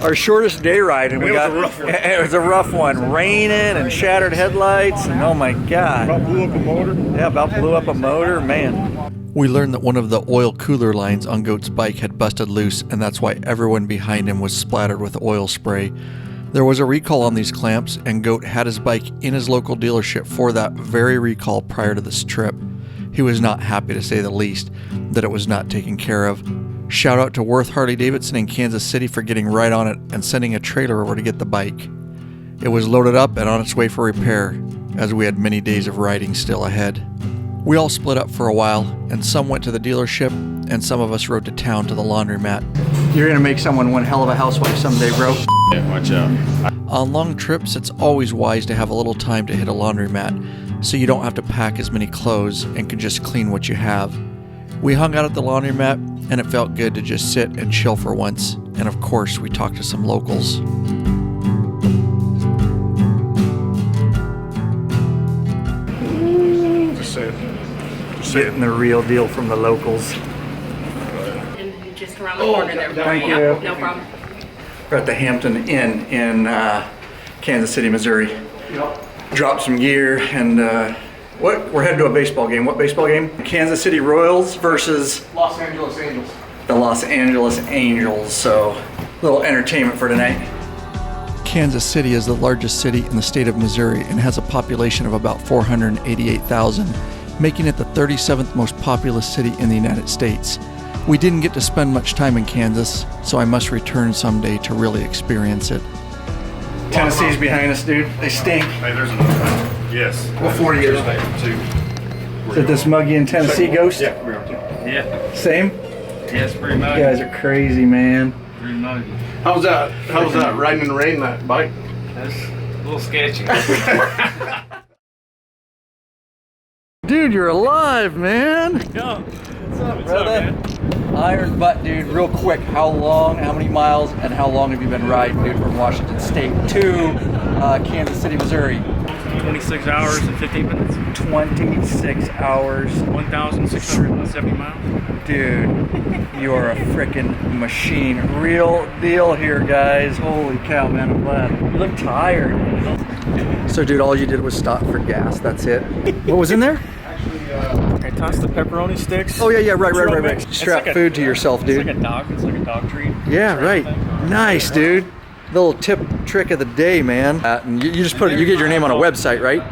S2: Our shortest day ride. And we got, it was a rough one. Raining and shattered headlights. And oh my God.
S7: About blew up a motor?
S2: Yeah, about blew up a motor, man. We learned that one of the oil cooler lines on Goat's bike had busted loose, and that's why everyone behind him was splattered with oil spray. There was a recall on these clamps, and Goat had his bike in his local dealership for that very recall prior to this trip. He was not happy, to say the least, that it was not taken care of. Shout out to Worth Harley-Davidson in Kansas City for getting right on it and sending a trailer over to get the bike. It was loaded up and on its way for repair, as we had many days of riding still ahead. We all split up for a while, and some went to the dealership, and some of us rode to town to the laundromat. You're gonna make someone one hell of a housewife someday, bro.
S20: Yeah, watch out.
S2: On long trips, it's always wise to have a little time to hit a laundromat, so you don't have to pack as many clothes and can just clean what you have. We hung out at the laundromat, and it felt good to just sit and chill for once, and of course, we talked to some locals.
S7: Just say it.
S2: Getting the real deal from the locals.
S10: And just around the corner there.
S2: Thank
S10: Yeah,
S2: you.
S10: no problem.
S2: We're at the Hampton Inn in Kansas City, Missouri. Dropped some gear and we're headed to a baseball game. What baseball game? Kansas City Royals versus
S7: Los Angeles Angels.
S2: the Los Angeles Angels. So a little entertainment for tonight. Kansas City is the largest city in the state of Missouri and has a population of about 488,000, making it the 37th most populous city in the United States. We didn't get to spend much time in Kansas, so I must return someday to really experience it. Tennessee's behind us, dude. They stink.
S7: Hey, there's another. Yes.
S2: What 40 years? Is it this muggy in Tennessee ghost?
S7: Yeah, we're on two.
S18: Yeah.
S2: Same?
S18: Yes, pretty
S2: You
S18: much.
S2: guys are crazy, man.
S18: Pretty much.
S7: How was that? How was that riding in the rain, that bike?
S18: That's a little sketchy.
S2: Dude, you're alive, man.
S18: Yo, what's up,
S2: Brother? Iron butt, dude. Real quick, how many miles, and how long have you been riding, dude, from Washington State to Kansas City, Missouri?
S11: 26 hours and 15 minutes.
S14: 26 hours.
S11: 1,670 miles.
S14: Dude, you are a frickin' machine. Real deal here, guys. Holy cow, man, I'm glad. You look tired. So, dude, all you did was stop for gas. That's it. What was in there?
S12: I tossed the pepperoni sticks.
S14: Oh, yeah, right. Strap
S12: like
S14: food to yourself, dude.
S11: It's like a dog treat.
S14: Yeah, right. Nice, dude. Little tip trick of the day, man. And you just put it, you get your name on a website, right?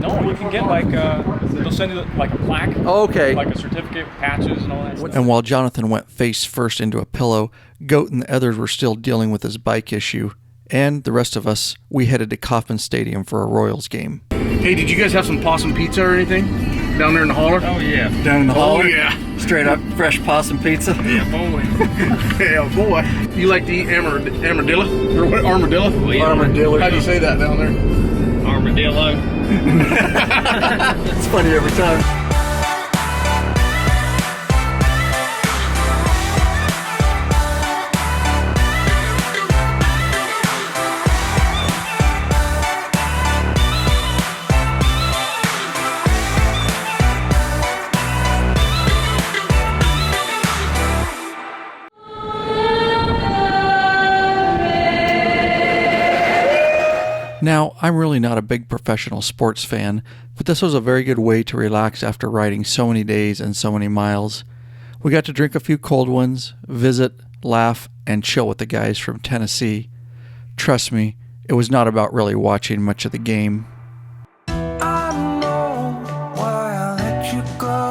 S11: No, you can get like, they'll send you like a plaque.
S14: Oh, okay.
S11: Like a certificate, patches and all that stuff.
S2: And while Jonathan went face first into a pillow, Goat and the others were still dealing with his bike issue. And the rest of us, we headed to Kauffman Stadium for a Royals game.
S7: Hey, did you guys have some possum pizza or anything down there in the holler?
S11: Oh, yeah.
S14: Down in the
S7: Oh,
S14: holler?
S7: yeah.
S14: Straight up fresh possum pizza?
S11: Yeah, boy.
S7: Yeah, boy. You like to eat armadillo? Or what? Armadillo?
S11: Oh, yeah.
S14: Armadillo.
S7: How do you say that down there?
S11: Armadillo.
S14: It's funny every time.
S2: Now, I'm really not a big professional sports fan, but this was a very good way to relax after riding so many days and so many miles. We got to drink a few cold ones, visit, laugh, and chill with the guys from Tennessee. Trust me, it was not about really watching much of the game.
S5: I know why I let you go.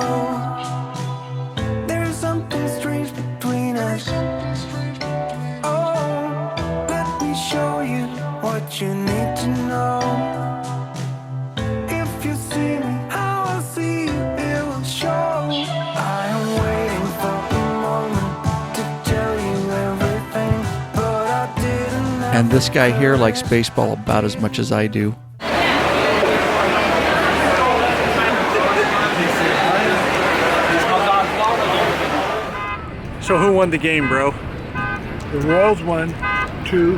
S5: There's something strange between us. Oh, let me show you what you need to know. If you see me how I see you, it will show. I am waiting for a moment to tell you everything, but I didn't.
S2: And this guy here likes baseball about as much as I do.
S14: So who won the game, bro?
S7: The Royals won 2-0.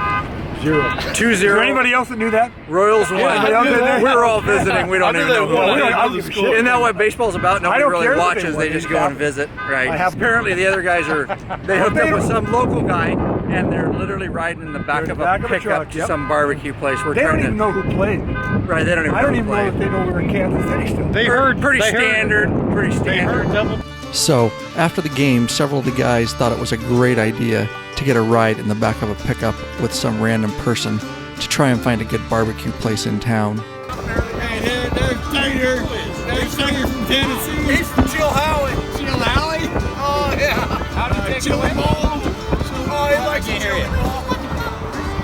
S14: 2-0.
S7: Is there anybody else that knew that?
S14: Royals won.
S7: Yeah,
S14: We're all visiting. We don't even know who won.
S7: I don't give a shit.
S14: Isn't that what baseball's about? Nobody
S7: don't
S14: really
S7: care if they
S14: watches.
S7: won.
S14: They just go and visit. Right.
S7: I have-
S14: Apparently the other guys are, they hooked up with some local guy and they're literally riding in the back of a pickup
S7: truck,
S14: to
S7: yep.
S14: some barbecue place.
S7: They don't even know who played.
S14: Right, they don't even
S7: I don't
S14: know
S7: even
S14: who
S7: know
S14: played.
S7: if they know we're in Kansas City still.
S11: They heard.
S14: Pretty
S11: they
S14: standard.
S11: Heard.
S14: Pretty standard.
S11: They heard double.
S2: So, after the game, several of the guys thought it was a great idea to get a ride in the back of a pickup with some random person to try and find a good barbecue place in town.
S4: Hey, there's Tater. There's Tater from Tennessee. He's from Chill Alley. Chill Alley? Oh, yeah. How did you take Chili Bowl? Oh, he likes to hear you.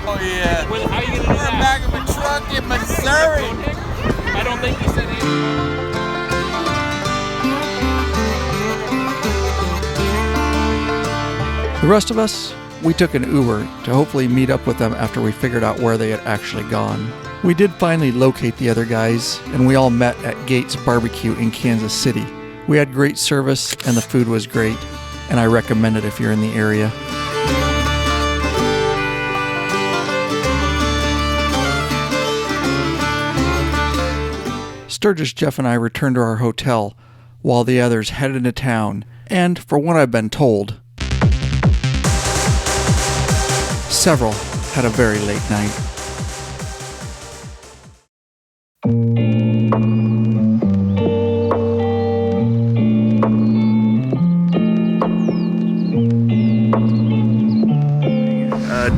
S4: Oh, yeah.
S11: How are you going to do
S4: We're
S11: that?
S4: back of a truck in Missouri.
S11: I don't think he said anything.
S2: The rest of us, we took an Uber to hopefully meet up with them after we figured out where they had actually gone. We did finally locate the other guys, and we all met at Gates Barbecue in Kansas City. We had great service, and the food was great, and I recommend it if you're in the area. Sturgis, Jeff, and I returned to our hotel, while the others headed into town, and for what I've been told, several had a very late night.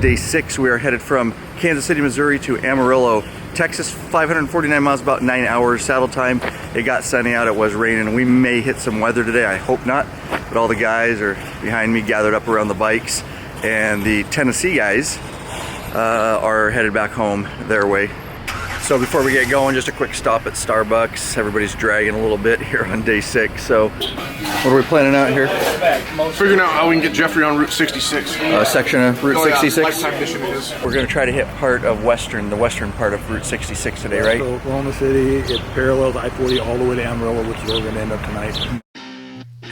S14: Day 6, we are headed from Kansas City, Missouri to Amarillo, Texas. 549 miles, about 9 hours saddle time. It got sunny out, it was raining. We may hit some weather today, I hope not. But all the guys are behind me, gathered up around the bikes. And the Tennessee guys are headed back home their way. So before we get going, just a quick stop at Starbucks. Everybody's dragging a little bit here on day 6. So what are we planning out here?
S7: Figuring out how we can get Jeffrey on Route 66.
S14: Section of Route 66?
S7: Lifetime mission it is.
S14: We're going to try to hit part of the western part of Route 66 today, right?
S7: So Oklahoma City, it parallels I-40 all the way to Amarillo, which is where we're going to end up tonight.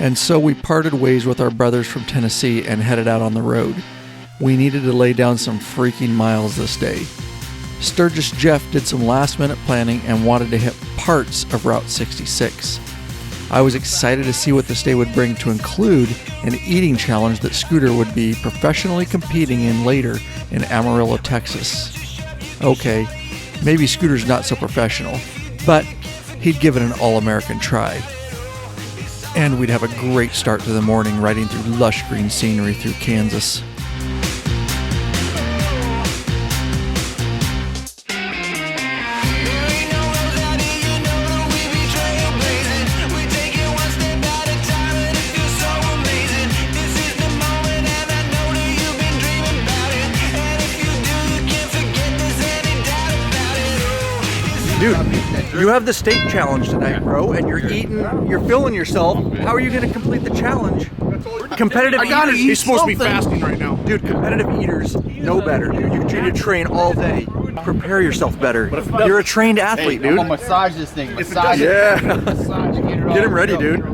S2: And so we parted ways with our brothers from Tennessee and headed out on the road. We needed to lay down some freaking miles this day. Sturgis Jeff did some last-minute planning and wanted to hit parts of Route 66. I was excited to see what this day would bring, to include an eating challenge that Scooter would be professionally competing in later in Amarillo, Texas. Okay, maybe Scooter's not so professional, but he'd give it an all-American try. And we'd have a great start to the morning riding through lush green scenery through Kansas.
S14: Dude, you have the steak challenge tonight, bro, and you're filling yourself. How are you going to complete the challenge? Competitive eaters.
S20: He's supposed to be fasting right now.
S14: Dude, competitive eaters know better, dude. You need to train all day. Prepare yourself better. You're a trained athlete, dude.
S20: I'm gonna massage this thing.
S14: Yeah. Get him ready, dude.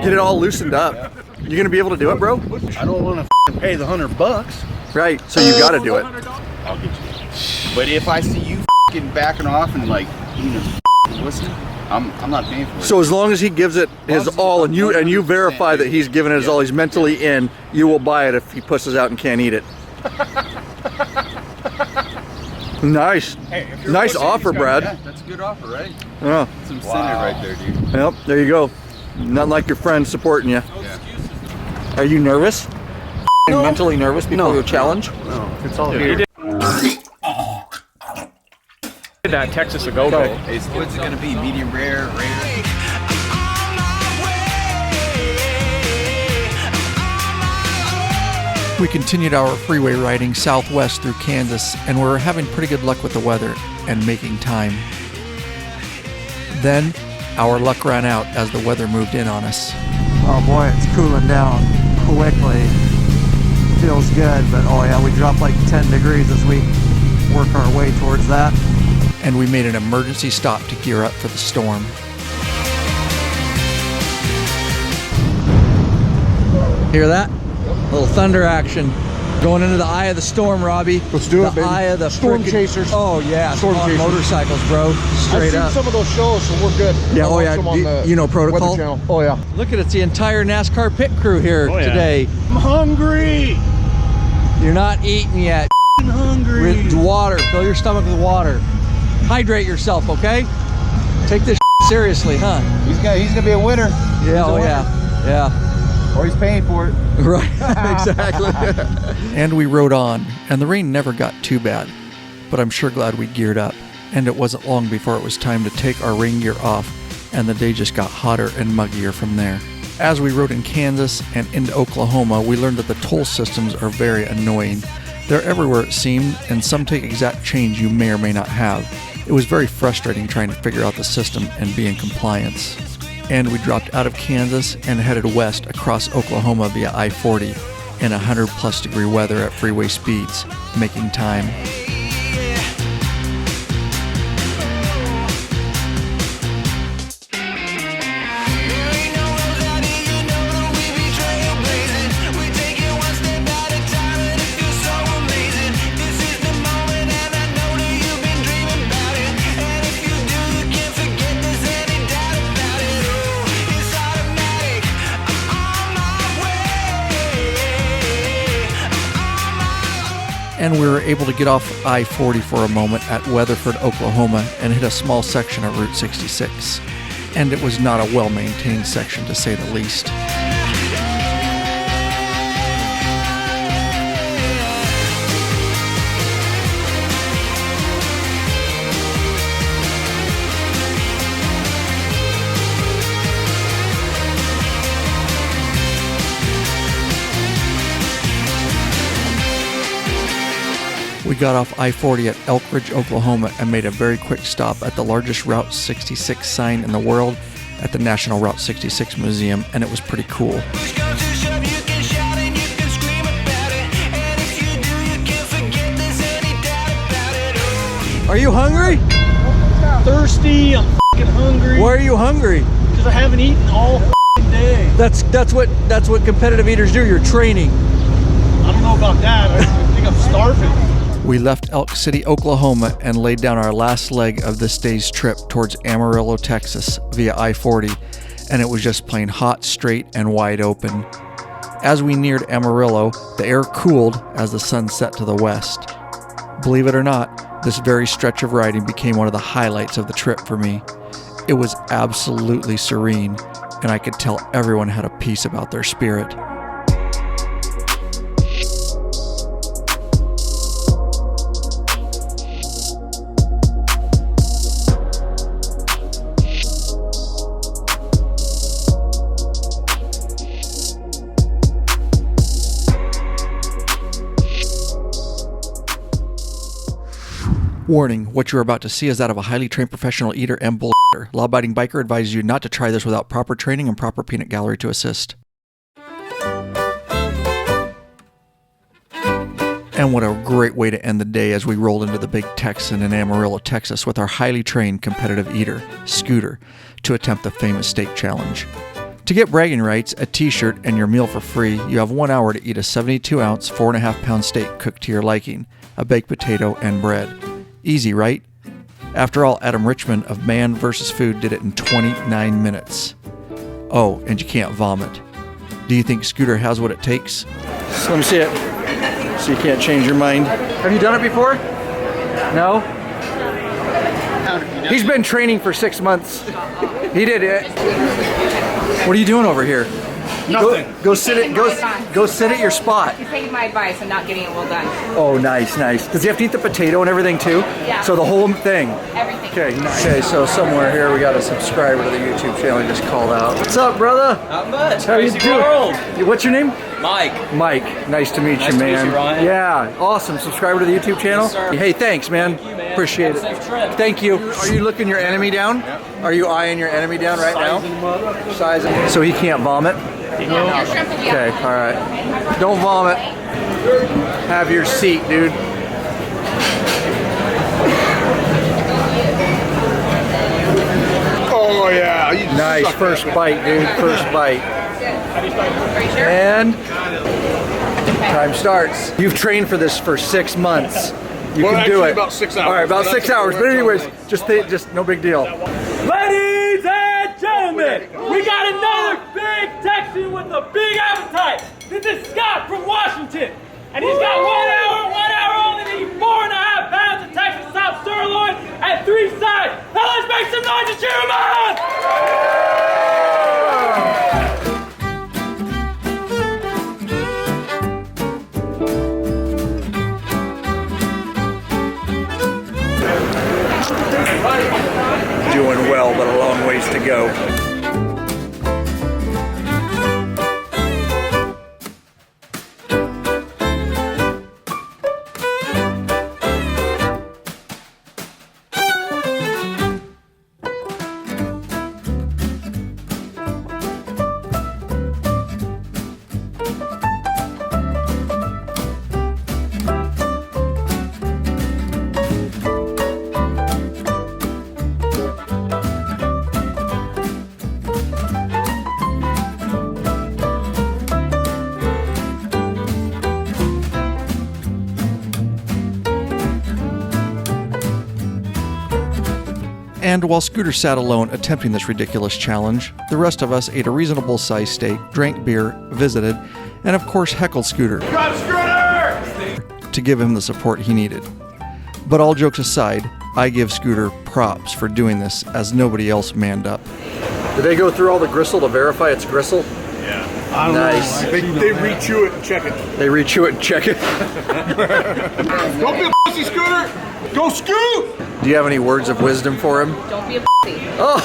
S14: Get it all loosened up. You going to be able to do it, bro?
S20: I don't want to pay the $100.
S14: Right, so you got to do it.
S20: I'll get you. But if I see you backing off and like eating a pussy, I'm not paying for it.
S14: So as long as he gives it his all, and you verify that he's giving it his all, he's mentally in, you will buy it if he pusses out and can't eat it. Nice.
S20: Hey,
S14: nice offer, Brad.
S20: Yeah, that's a good offer, right?
S14: Yeah.
S20: Some incentive right there, dude.
S14: Yep, there you go. Nothing like your friend supporting you.
S20: Yeah.
S14: Are you nervous? No. Mentally nervous before your challenge?
S20: No, it's all good.
S13: That Texas ago-go.
S20: What's it gonna be? Medium rare, rare?
S2: We continued our freeway riding southwest through Kansas, and we were having pretty good luck with the weather and making time. Then our luck ran out as the weather moved in on us.
S1: Oh boy, it's cooling down quickly. Feels good, but oh yeah, we dropped like 10 degrees as we work our way towards that.
S2: And we made an emergency stop to gear up for the storm. Hear that? Little thunder action. Going into the eye of the storm, Robbie.
S7: Let's do it,
S2: the
S7: baby.
S2: Eye of the
S7: Storm chasers.
S2: Oh yeah,
S7: Storm
S2: on
S7: chasers.
S2: motorcycles, bro. Straight
S7: I've
S2: up.
S7: seen some of those shows, so we're good.
S2: Yeah,
S7: I'll
S2: oh
S7: watch
S2: yeah.
S7: them on the
S2: You know protocol?
S7: Weather Channel. Oh yeah.
S2: Look at it, it's the entire NASCAR pit crew here today.
S7: I'm hungry.
S2: You're not eating yet.
S7: I'm hungry.
S2: With water. Fill your stomach with water. Hydrate yourself, okay? Take this seriously, huh?
S20: He's gonna be a winner.
S2: Yeah, oh yeah. Yeah.
S20: Or he's paying for it.
S2: Right, exactly. And we rode on, and the rain never got too bad, but I'm sure glad we geared up. And it wasn't long before it was time to take our rain gear off, and the day just got hotter and muggier from there. As we rode in Kansas and into Oklahoma, we learned that the toll systems are very annoying. They're everywhere it seemed, and some take exact change you may or may not have. It was very frustrating trying to figure out the system and be in compliance. And we dropped out of Kansas and headed west across Oklahoma via I-40 in 100+ degree weather at freeway speeds, making time. And we were able to get off I-40 for a moment at Weatherford, Oklahoma, and hit a small section of Route 66. And it was not a well-maintained section, to say the least. We got off I-40 at Elk Ridge, Oklahoma, and made a very quick stop at the largest Route 66 sign in the world at the National Route 66 Museum, and it was pretty cool. Are you hungry?
S7: Thirsty, I'm f***ing hungry.
S2: Why are you hungry?
S7: Because I haven't eaten all f***ing day.
S2: That's what competitive eaters do. You're training.
S7: I don't know about that. I think I'm starving.
S2: We left Elk City, Oklahoma, and laid down our last leg of this day's trip towards Amarillo, Texas via I-40, and it was just plain hot, straight, and wide open. As we neared Amarillo, the air cooled as the sun set to the west. Believe it or not, this very stretch of riding became one of the highlights of the trip for me. It was absolutely serene, and I could tell everyone had a peace about their spirit. Warning, what you are about to see is that of a highly trained professional eater and bullshitter. Law-abiding biker advises you not to try this without proper training and proper peanut gallery to assist. And what a great way to end the day as we rolled into the Big Texan in Amarillo, Texas with our highly trained competitive eater, Scooter, to attempt the famous steak challenge. To get bragging rights, a t-shirt, and your meal for free, you have 1 hour to eat a 72-ounce, 4.5-pound steak cooked to your liking, a baked potato, and bread. Easy, right? After all, Adam Richman of Man vs. Food did it in 29 minutes. Oh, and you can't vomit. Do you think Scooter has what it takes? So let me see it. So you can't change your mind. Have you done it before? No? He's been training for 6 months. He did it. What are you doing over here?
S10: Nothing.
S2: Go sit at your spot.
S10: He's taking my advice and not getting it well done.
S2: Oh, nice. Does he have to eat the potato and everything too?
S10: Yeah.
S2: So the whole thing?
S10: Everything.
S2: Okay, nice. Okay, so somewhere here we got a subscriber to the YouTube channel he just called out. What's up, brother?
S18: Not much.
S2: How you
S18: Crazy
S2: doing?
S18: world.
S2: What's your name?
S18: Mike.
S2: Mike. Nice to meet you, man.
S18: Nice to meet you, Ryan.
S2: Yeah, awesome. Subscriber to the YouTube channel?
S18: Yes, sir.
S2: Hey, thanks, man.
S18: Thank you, man.
S2: Appreciate it.
S18: Safe trip.
S2: Thank you. Are you looking your enemy down?
S18: Yep.
S2: Are you eyeing your enemy down right now? Sizing. So he can't vomit?
S10: No.
S2: Okay, all right. Don't vomit. Have your seat, dude.
S7: Oh yeah.
S2: Nice. First bite, dude. First bite. And time starts. You've trained for this for 6 months. You can do it.
S7: About 6 hours.
S2: All right, about 6 hours. But anyways, just no big deal.
S11: Ladies and gentlemen, we got another big Texan with a big appetite. This is Scott from Washington, and he's got 1 hour only to eat 4.5 pounds of Texas top sirloin and 3 sides. Now let's make some noise to cheer him on!
S2: Doing well, but a long ways to go. And while Scooter sat alone attempting this ridiculous challenge, the rest of us ate a reasonable sized steak, drank beer, visited, and of course heckled Scooter to give him the support he needed. But all jokes aside, I give Scooter props for doing this as nobody else manned up. Did they go through all the gristle to verify it's gristle?
S7: Yeah. I don't
S2: Nice.
S7: know. They rechew it and check it.
S2: They rechew it and check it.
S7: Don't be a pussy, Scooter. Go scoot.
S2: Do you have any words of wisdom for him?
S10: Don't be a pussy.
S2: Oh!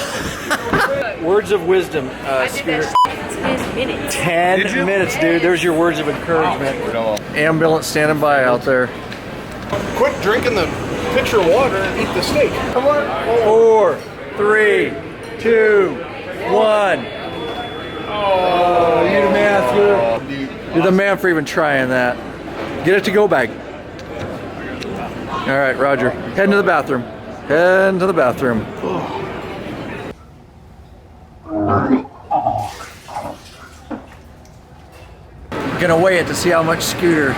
S2: Words of wisdom, Scooter.
S10: 10 minutes.
S2: 10 minutes, dude. There's your words of encouragement. Ambulance standing by out there.
S7: Quit drinking the pitcher of water and eat the steak. Come on.
S2: 4, 3, 2, 1. Oh, you're the man, You're the man for even trying that. Get it to go bag. All right, Roger. Heading to the bathroom. Heading to the bathroom. Gonna weigh it to see how much Scooter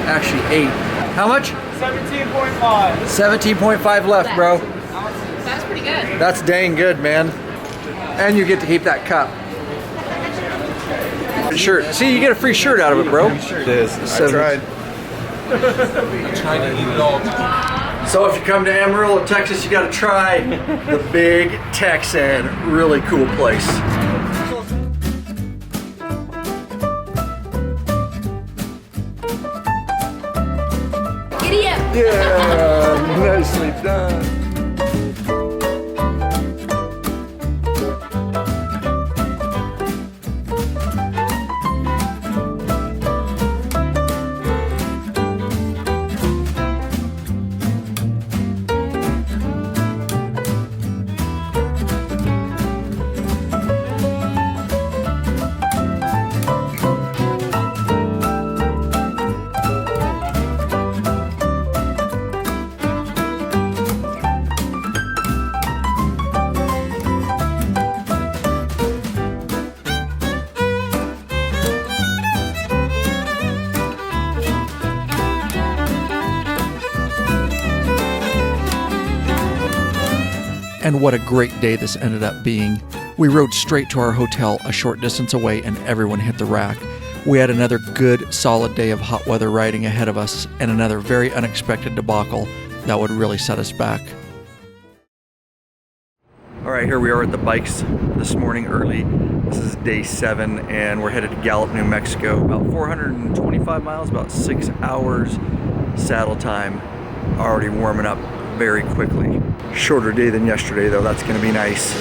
S2: actually ate. How much?
S11: 17.5.
S2: 17.5 left, bro.
S10: That's pretty good.
S2: That's dang good, man. And you get to keep that cup. Shirt. See, you get a free shirt out of it, bro.
S7: It is. I tried.
S3: I'm trying to eat it all.
S2: So if you come to Amarillo, Texas, you got to try the Big Texan. Really cool place.
S10: Giddy up.
S7: Yeah, nicely done.
S2: And what a great day this ended up being. We rode straight to our hotel a short distance away and everyone hit the rack. We had another good, solid day of hot weather riding ahead of us and another very unexpected debacle that would really set us back. All right, here we are at the bikes this morning early. This is day 7 and we're headed to Gallup, New Mexico. About 425 miles, about 6 hours saddle time. Already warming up very quickly. Shorter day than yesterday though, that's gonna be nice.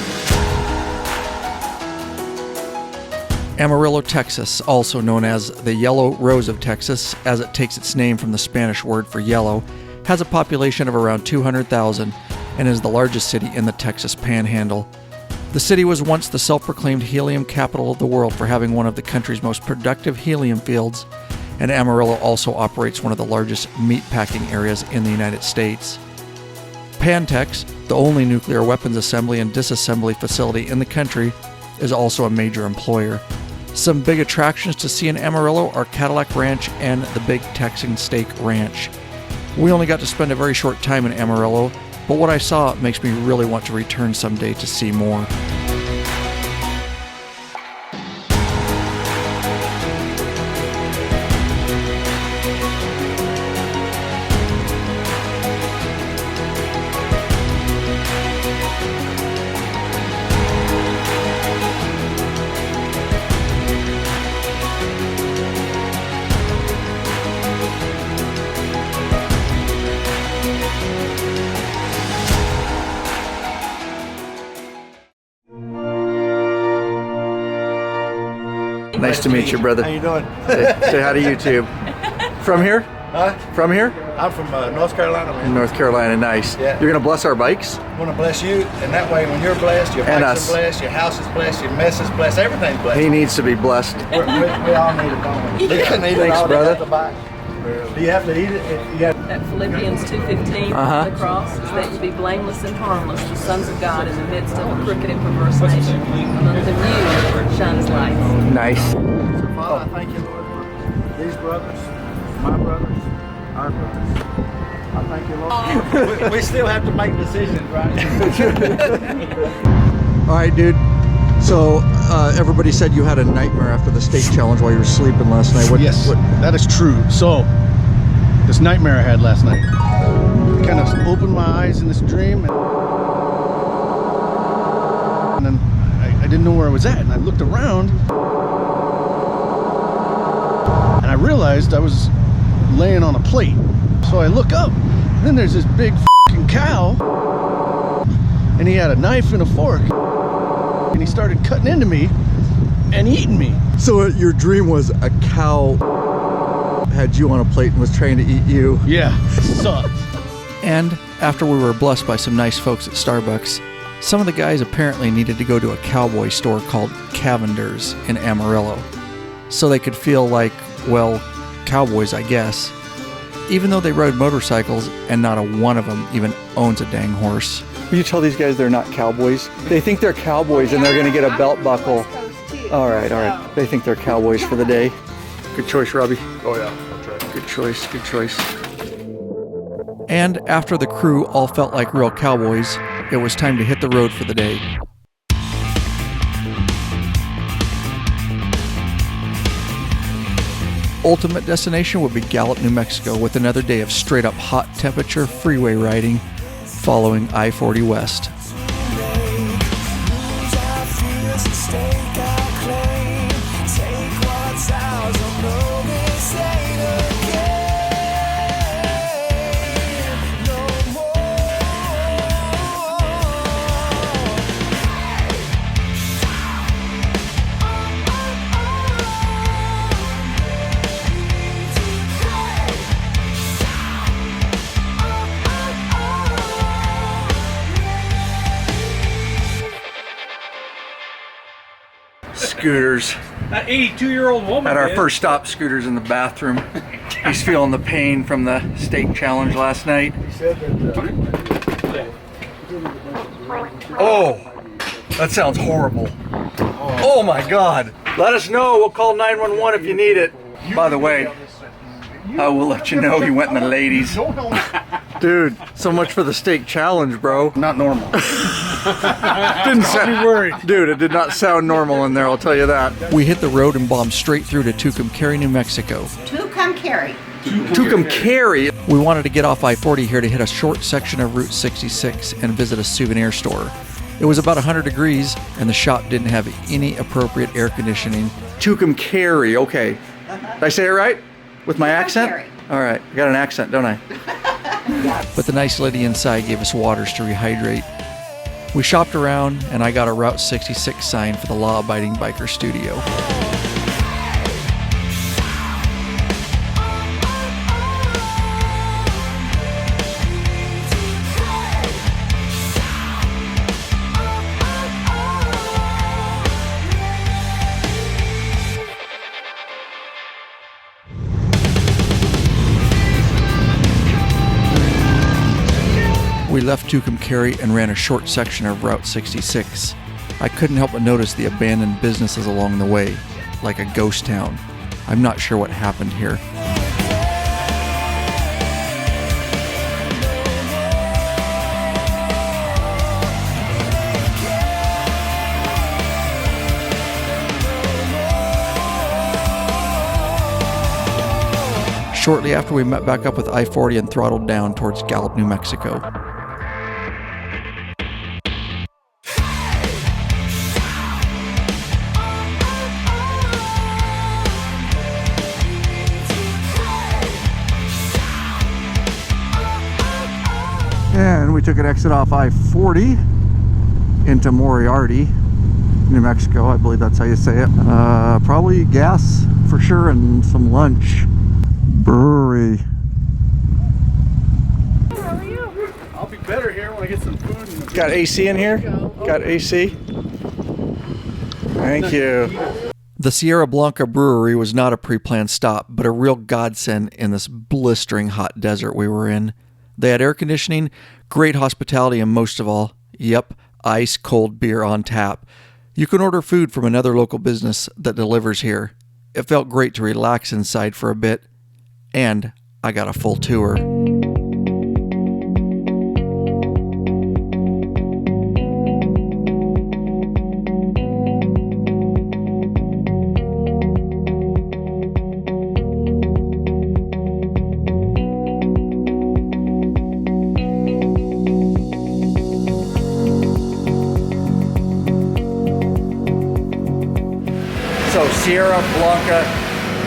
S2: Amarillo, Texas, also known as the Yellow Rose of Texas, as it takes its name from the Spanish word for yellow, has a population of around 200,000 and is the largest city in the Texas Panhandle. The city was once the self-proclaimed helium capital of the world for having one of the country's most productive helium fields, and Amarillo also operates one of the largest meat packing areas in the United States. Pantex, the only nuclear weapons assembly and disassembly facility in the country, is also a major employer. Some big attractions to see in Amarillo are Cadillac Ranch and the Big Texan Steak Ranch. We only got to spend a very short time in Amarillo, but what I saw makes me really want to return someday to see more. Nice to meet you, brother.
S19: How you doing?
S2: Say hi to YouTube. From here?
S19: Huh?
S2: From here?
S19: I'm from North Carolina, man.
S2: North Carolina, nice.
S19: Yeah.
S2: You're gonna bless our bikes?
S19: I want to bless you, and that way when you're blessed, your
S2: And
S19: bikes
S2: us.
S19: are blessed, your house is blessed, your mess is blessed, everything's blessed.
S2: He needs to be blessed.
S19: We all need it, don't we? You can eat it
S2: Thanks,
S19: all
S2: brother.
S19: day at the bike. Do you have to eat it? You have
S21: That Philippians 2:15
S2: Uh-huh.
S21: on the cross is that you be blameless and harmless, the sons of God in the midst of a crooked and perverse nation. Among them you shine as lights.
S2: Nice.
S19: Father, I thank you, Lord, for these brothers, my brothers, our brothers. I thank you, Lord. we still have to make decisions, right?
S2: All right, dude. So everybody said you had a nightmare after the state challenge while you were sleeping last night.
S19: Yes, that is true. So, this nightmare I had last night, I kind of opened my eyes in this dream, and then I didn't know where I was at, and I looked around, and I realized I was laying on a plate. So I look up, and then there's this big f***ing cow, and he had a knife and a fork, and he started cutting into me and eating me.
S2: So your dream was a cow had you on a plate and was trying to eat you?
S19: Yeah, it sucked.
S2: And after we were blessed by some nice folks at Starbucks, some of the guys apparently needed to go to a cowboy store called Cavender's in Amarillo, so they could feel like, well, cowboys, I guess. Even though they rode motorcycles and not a one of them even owns a dang horse. Will you tell these guys they're not cowboys? They think they're cowboys and they're gonna get a belt buckle. All right. They think they're cowboys for the day. Good choice, Robbie.
S7: Oh yeah, I'll try.
S2: Good choice, good choice. And after the crew all felt like real cowboys, it was time to hit the road for the day. Ultimate destination would be Gallup, New Mexico, with another day of straight up hot temperature freeway riding following I-40 West. Scooters.
S11: That 82-year-old woman.
S2: At our
S11: did.
S2: first stop, Scooter's in the bathroom. He's feeling the pain from the steak challenge last night. Oh, that sounds horrible. Oh my God. Let us know. We'll call 911 if you need it. By the way, I will let you know he went in the ladies. Dude, so much for the steak challenge, bro.
S20: Not normal.
S2: Didn't sound, dude, it did not sound normal in there, I'll tell you that. We hit the road and bombed straight through to Tucumcari, New Mexico.
S9: Tucumcari.
S2: Tucumcari. We wanted to get off I-40 here to hit a short section of Route 66 and visit a souvenir store. It was about 100 degrees and the shop didn't have any appropriate air conditioning. Tucumcari, okay. Did I say it right? With my accent? All right, I got an accent, don't I? But the nice lady inside gave us waters to rehydrate. We shopped around and I got a Route 66 sign for the law-abiding biker studio. We left Tucumcari and ran a short section of Route 66. I couldn't help but notice the abandoned businesses along the way, like a ghost town. I'm not sure what happened here. Shortly after, we met back up with I-40 and throttled down towards Gallup, New Mexico. And we took an exit off I-40 into Moriarty, New Mexico. I believe that's how you say it. Probably gas for sure and some lunch. Brewery.
S19: I'll be better here when I get some food. And
S2: Got AC in here? Got AC? Thank you. The Sierra Blanca Brewery was not a pre-planned stop, but a real godsend in this blistering hot desert we were in. They had air conditioning, great hospitality, and most of all, yep, ice cold beer on tap. You can order food from another local business that delivers here. It felt great to relax inside for a bit, and I got a full tour. So Sierra Blanca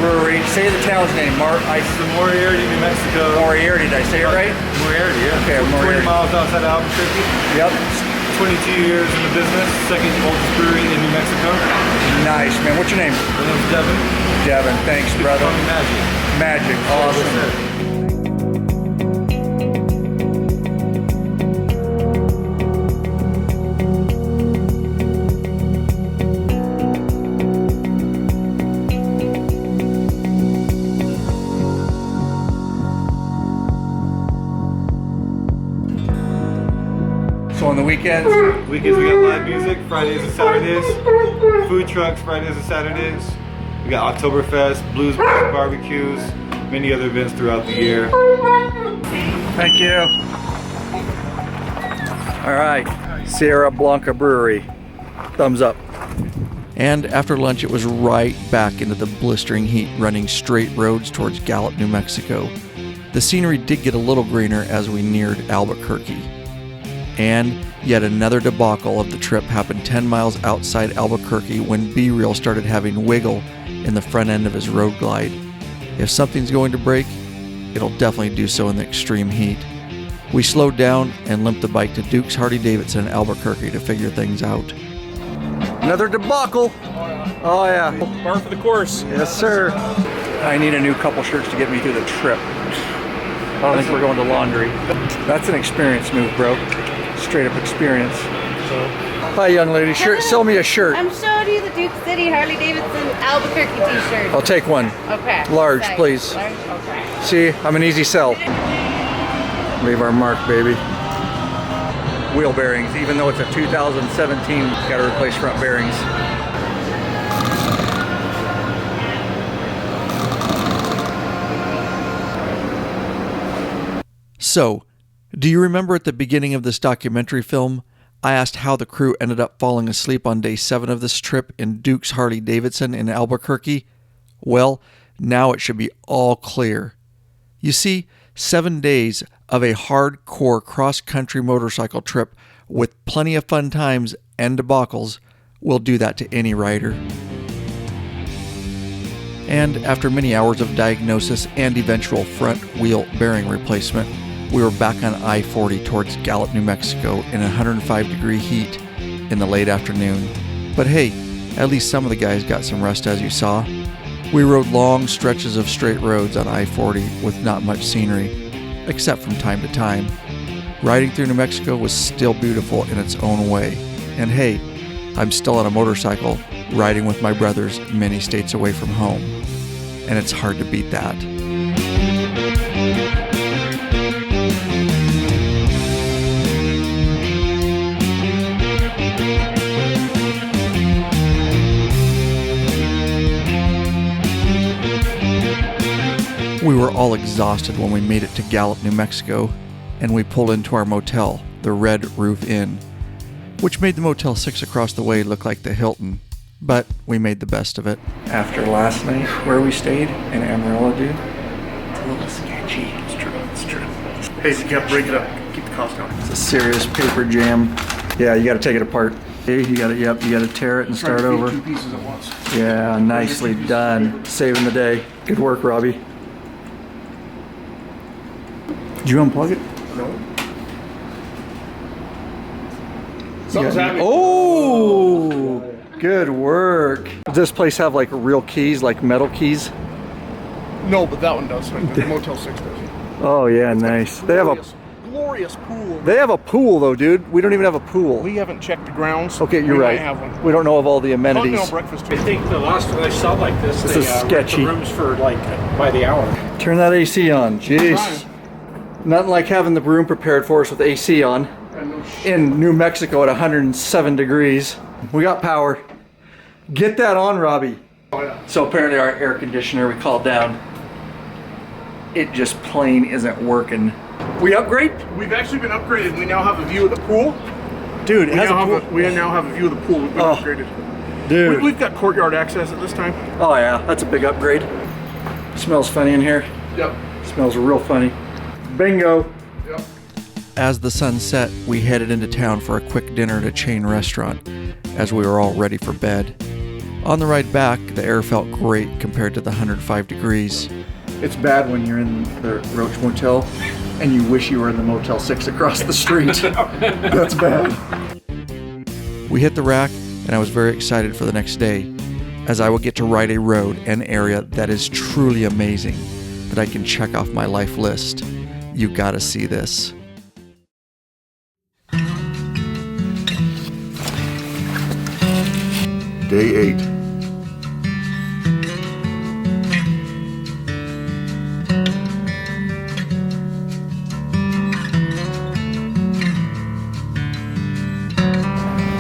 S2: Brewery. Say the town's name, Mark.
S22: Moriarty, New Mexico.
S2: Moriarty, did I say it right?
S22: Moriarty, yeah.
S2: Okay, Moriarty.
S22: 20 miles outside Albuquerque.
S2: Yep.
S22: 22 years in the business. Second oldest brewery in New Mexico.
S2: Nice, man. What's your name?
S22: My name's Devin.
S2: Devin, thanks, brother.
S22: Magic.
S2: Magic, awesome. So on the weekends?
S22: Weekends we got live music, Fridays and Saturdays. Food trucks, Fridays and Saturdays. We got Oktoberfest, blues barbecues, many other events throughout the year.
S2: Thank you. All right, Sierra Blanca Brewery. Thumbs up. And after lunch, it was right back into the blistering heat, running straight roads towards Gallup, New Mexico. The scenery did get a little greener as we neared Albuquerque. And yet another debacle of the trip happened 10 miles outside Albuquerque when B-Reel started having wiggle in the front end of his road glide. If something's going to break, it'll definitely do so in the extreme heat. We slowed down and limped the bike to Duke's Harley-Davidson in Albuquerque to figure things out. Another debacle. Oh yeah.
S13: Bar for the course.
S2: Yes, sir. I need a new couple shirts to get me through the trip. I don't think we're going to laundry. That's an experience move, bro. Straight up experience. So, hi, young lady. Sell me a shirt.
S10: I'm showing you the Duke City Harley Davidson Albuquerque t-shirt.
S2: I'll take one.
S10: Okay.
S2: Large,
S10: Size.
S2: please.
S10: Large? Okay.
S2: See, I'm an easy sell. Leave our mark, baby. Wheel bearings, even though it's a 2017, got to replace front bearings. So, do you remember at the beginning of this documentary film, I asked how the crew ended up falling asleep on day 7 of this trip in Duke's Harley-Davidson in Albuquerque? Well, now it should be all clear. You see, 7 days of a hardcore cross-country motorcycle trip with plenty of fun times and debacles will do that to any rider. And after many hours of diagnosis and eventual front wheel bearing replacement, we were back on I-40 towards Gallup, New Mexico in 105-degree heat in the late afternoon. But hey, at least some of the guys got some rest, as you saw. We rode long stretches of straight roads on I-40 with not much scenery, except from time to time. Riding through New Mexico was still beautiful in its own way. And hey, I'm still on a motorcycle, riding with my brothers many states away from home. And it's hard to beat that. We were all exhausted when we made it to Gallup, New Mexico, and we pulled into our motel, the Red Roof Inn, which made the Motel 6 across the way look like the Hilton, but we made the best of it. After last night, where we stayed in Amarillo, dude, it's a little sketchy. It's true.
S19: Hey, you gotta break it up. Keep the cost down.
S2: It's a serious paper jam. Yeah, you gotta take it apart. Hey, you gotta tear it and start over.
S19: 2 pieces at once.
S2: Yeah, nicely done. Saving the day. Good work, Robbie. Did you unplug it?
S19: No. Something's happening.
S2: Oh, good work. Does this place have like real keys, like metal keys?
S19: No, but that one does. The Motel 6 does.
S2: Oh yeah, nice. They have a
S19: glorious pool.
S2: They have a pool though, dude. We don't even have a pool.
S19: We haven't checked the grounds.
S2: Okay, you're right.
S19: Have one.
S2: We don't know of all the amenities.
S19: Continental breakfast.
S13: I think the last one I saw like this,
S2: This
S13: they
S2: is
S13: rent
S2: sketchy.
S13: the rooms for like by the hour.
S2: Turn that AC on. Jeez. Nothing like having the room prepared for us with AC on in New Mexico at 107 degrees. We got power. Get that on, Robbie.
S19: Oh, yeah.
S2: So apparently our air conditioner we called down, it just plain isn't working. We upgrade?
S19: We've actually been upgraded. We now have a view of the pool.
S2: Dude, it has a pool.
S19: We now have a view of the pool. We've been upgraded.
S2: Dude.
S19: We've got courtyard access at this time.
S2: Oh yeah, that's a big upgrade. Smells funny in here.
S19: Yep.
S2: Smells real funny. Bingo.
S19: Yep.
S2: As the sun set, we headed into town for a quick dinner at a chain restaurant, as we were all ready for bed. On the ride back, the air felt great compared to the 105 degrees. It's bad when you're in the Roach Motel and you wish you were in the Motel 6 across the street. That's bad. We hit the rack, and I was very excited for the next day, as I would get to ride a road and area that is truly amazing, that I can check off my life list. You gotta see this.
S19: Day 8.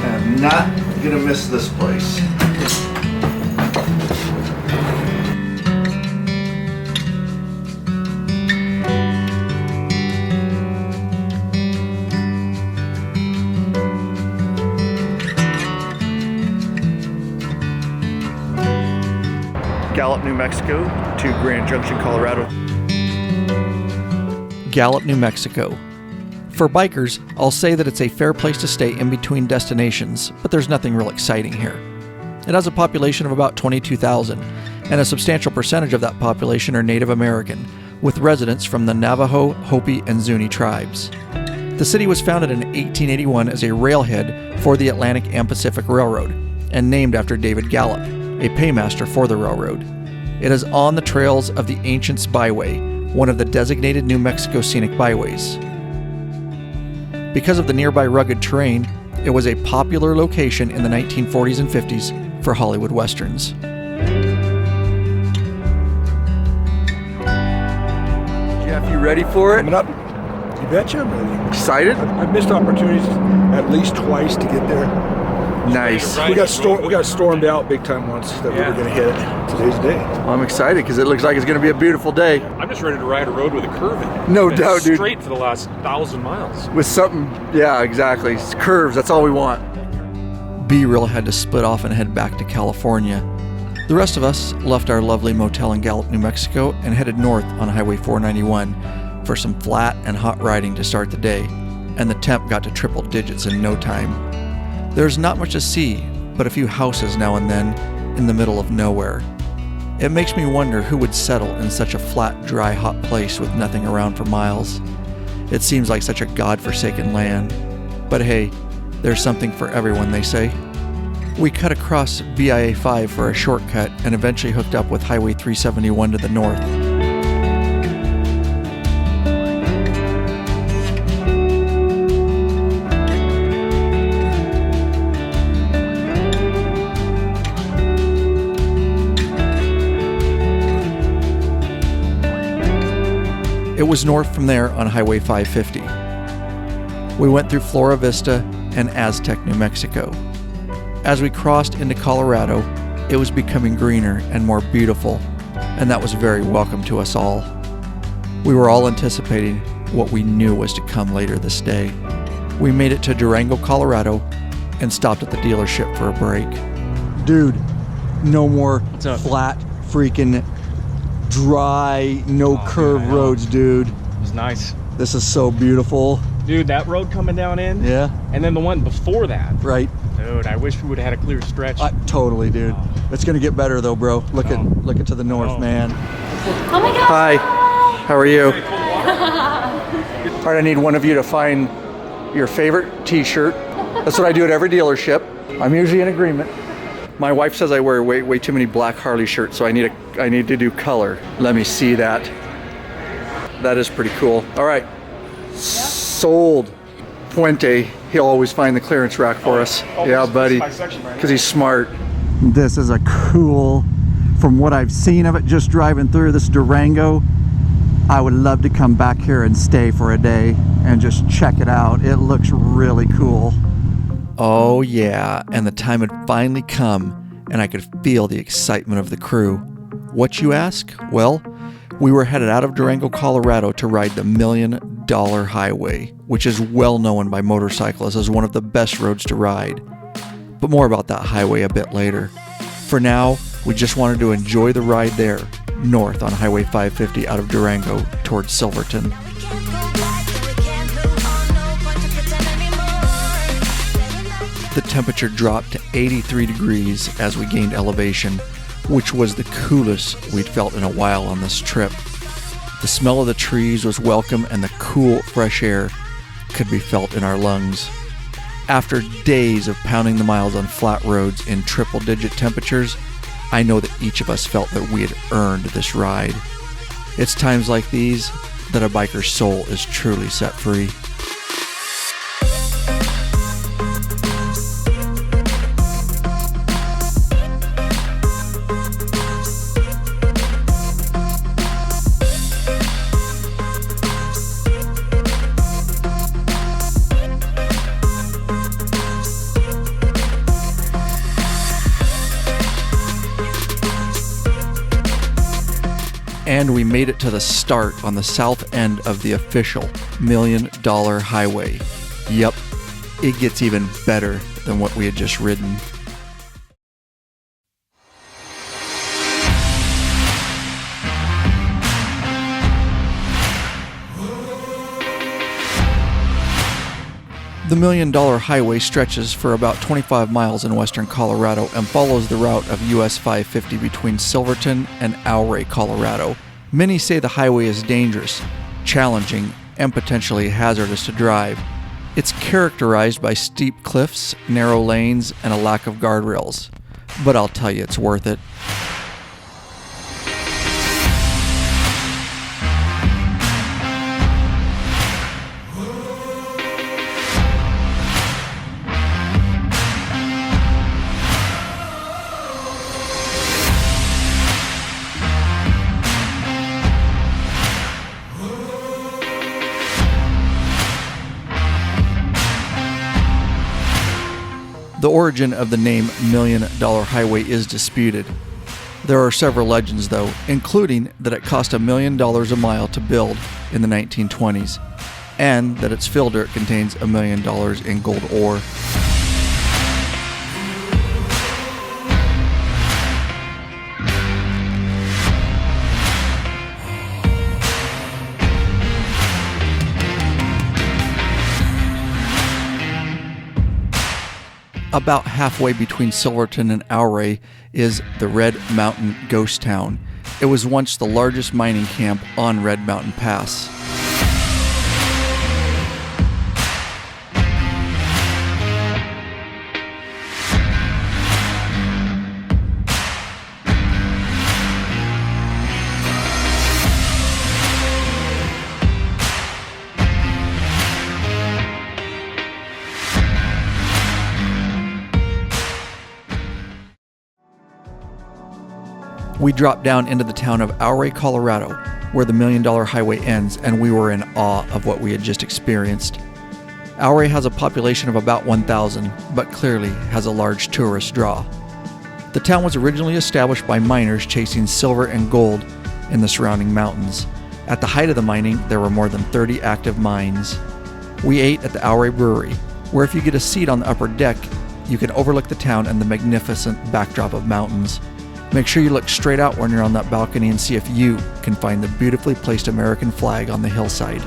S2: I'm not gonna miss this place. Gallup, New Mexico to Grand Junction, Colorado. Gallup, New Mexico. For bikers, I'll say that it's a fair place to stay in between destinations, but there's nothing real exciting here. It has a population of about 22,000, and a substantial percentage of that population are Native American, with residents from the Navajo, Hopi, and Zuni tribes. The city was founded in 1881 as a railhead for the Atlantic and Pacific Railroad, and named after David Gallup, a paymaster for the railroad. It is on the trails of the Ancients Byway, one of the designated New Mexico scenic byways. Because of the nearby rugged terrain, it was a popular location in the 1940s and 50s for Hollywood westerns.
S14: Jeff, you ready for it?
S7: Coming up. You betcha I'm ready.
S14: Excited?
S7: I've missed opportunities at least twice to get there.
S14: Nice.
S7: We got stormed out big time once that we were going to hit it. Today's the day.
S14: Well, I'm excited because it looks like it's going to be a beautiful day.
S12: I'm just ready to ride a road with a curve in it.
S14: No
S12: Been
S14: doubt, dude.
S12: Straight for the last 1,000 miles.
S14: With something, yeah, exactly. It's curves, that's all we want.
S2: B-Real had to split off and head back to California. The rest of us left our lovely motel in Gallup, New Mexico and headed north on Highway 491 for some flat and hot riding to start the day, and the temp got to triple digits in no time. There's not much to see, but a few houses now and then in the middle of nowhere. It makes me wonder who would settle in such a flat, dry, hot place with nothing around for miles. It seems like such a God-forsaken land. But hey, there's something for everyone, they say. We cut across VIA 5 for a shortcut and eventually hooked up with Highway 371 to the north. It was north from there on Highway 550. We went through Flora Vista and Aztec, New Mexico. As we crossed into Colorado, it was becoming greener and more beautiful, and that was very welcome to us all. We were all anticipating what we knew was to come later this day. We made it to Durango, Colorado, and stopped at the dealership for a break.
S14: Dude, no more flat freaking dry, no curve roads, dude.
S12: It's nice.
S14: This is so beautiful.
S12: Dude, that road coming down in.
S14: Yeah.
S12: And then the one before that.
S14: Right.
S12: Dude, I wish we would have had a clear stretch.
S14: Totally, dude. It's gonna get better though, bro. Look at to the north, man.
S21: Oh my God.
S14: Hi. How are you? All right, I need one of you to find your favorite t-shirt. That's what I do at every dealership. I'm usually in agreement. My wife says I wear way too many black Harley shirts, so I need to do color. Let me see that. That is pretty cool. All right, sold. Puente, he'll always find the clearance rack for us. Yeah, buddy, because he's smart. This is a cool, from what I've seen of it just driving through this Durango, I would love to come back here and stay for a day and just check it out. It looks really cool.
S2: Oh yeah, and the time had finally come, and I could feel the excitement of the crew. What, you ask? Well, we were headed out of Durango, Colorado to ride the $1 Million Highway, which is well known by motorcyclists as one of the best roads to ride. But more about that highway a bit later. For now, we just wanted to enjoy the ride there, north on Highway 550 out of Durango towards Silverton. The temperature dropped to 83 degrees as we gained elevation, which was the coolest we'd felt in a while on this trip. The smell of the trees was welcome, and the cool, fresh air could be felt in our lungs. After days of pounding the miles on flat roads in triple-digit temperatures, I know that each of us felt that we had earned this ride. It's times like these that a biker's soul is truly set free. And we made it to the start on the south end of the official $1 Million Highway. Yep, it gets even better than what we had just ridden. The $1 Million Highway stretches for about 25 miles in western Colorado and follows the route of US 550 between Silverton and Ouray, Colorado. Many say the highway is dangerous, challenging, and potentially hazardous to drive. It's characterized by steep cliffs, narrow lanes, and a lack of guardrails. But I'll tell you, it's worth it. The origin of the name $1 Million Highway is disputed. There are several legends, though, including that it cost $1 million a mile to build in the 1920s, and that its fill dirt contains $1 million in gold ore. About halfway between Silverton and Ouray is the Red Mountain Ghost Town. It was once the largest mining camp on Red Mountain Pass. We dropped down into the town of Ouray, Colorado, where the $1 Million Highway ends, and we were in awe of what we had just experienced. Ouray has a population of about 1,000, but clearly has a large tourist draw. The town was originally established by miners chasing silver and gold in the surrounding mountains. At the height of the mining, there were more than 30 active mines. We ate at the Ouray Brewery, where if you get a seat on the upper deck, you can overlook the town and the magnificent backdrop of mountains. Make sure you look straight out when you're on that balcony and see if you can find the beautifully placed American flag on the hillside.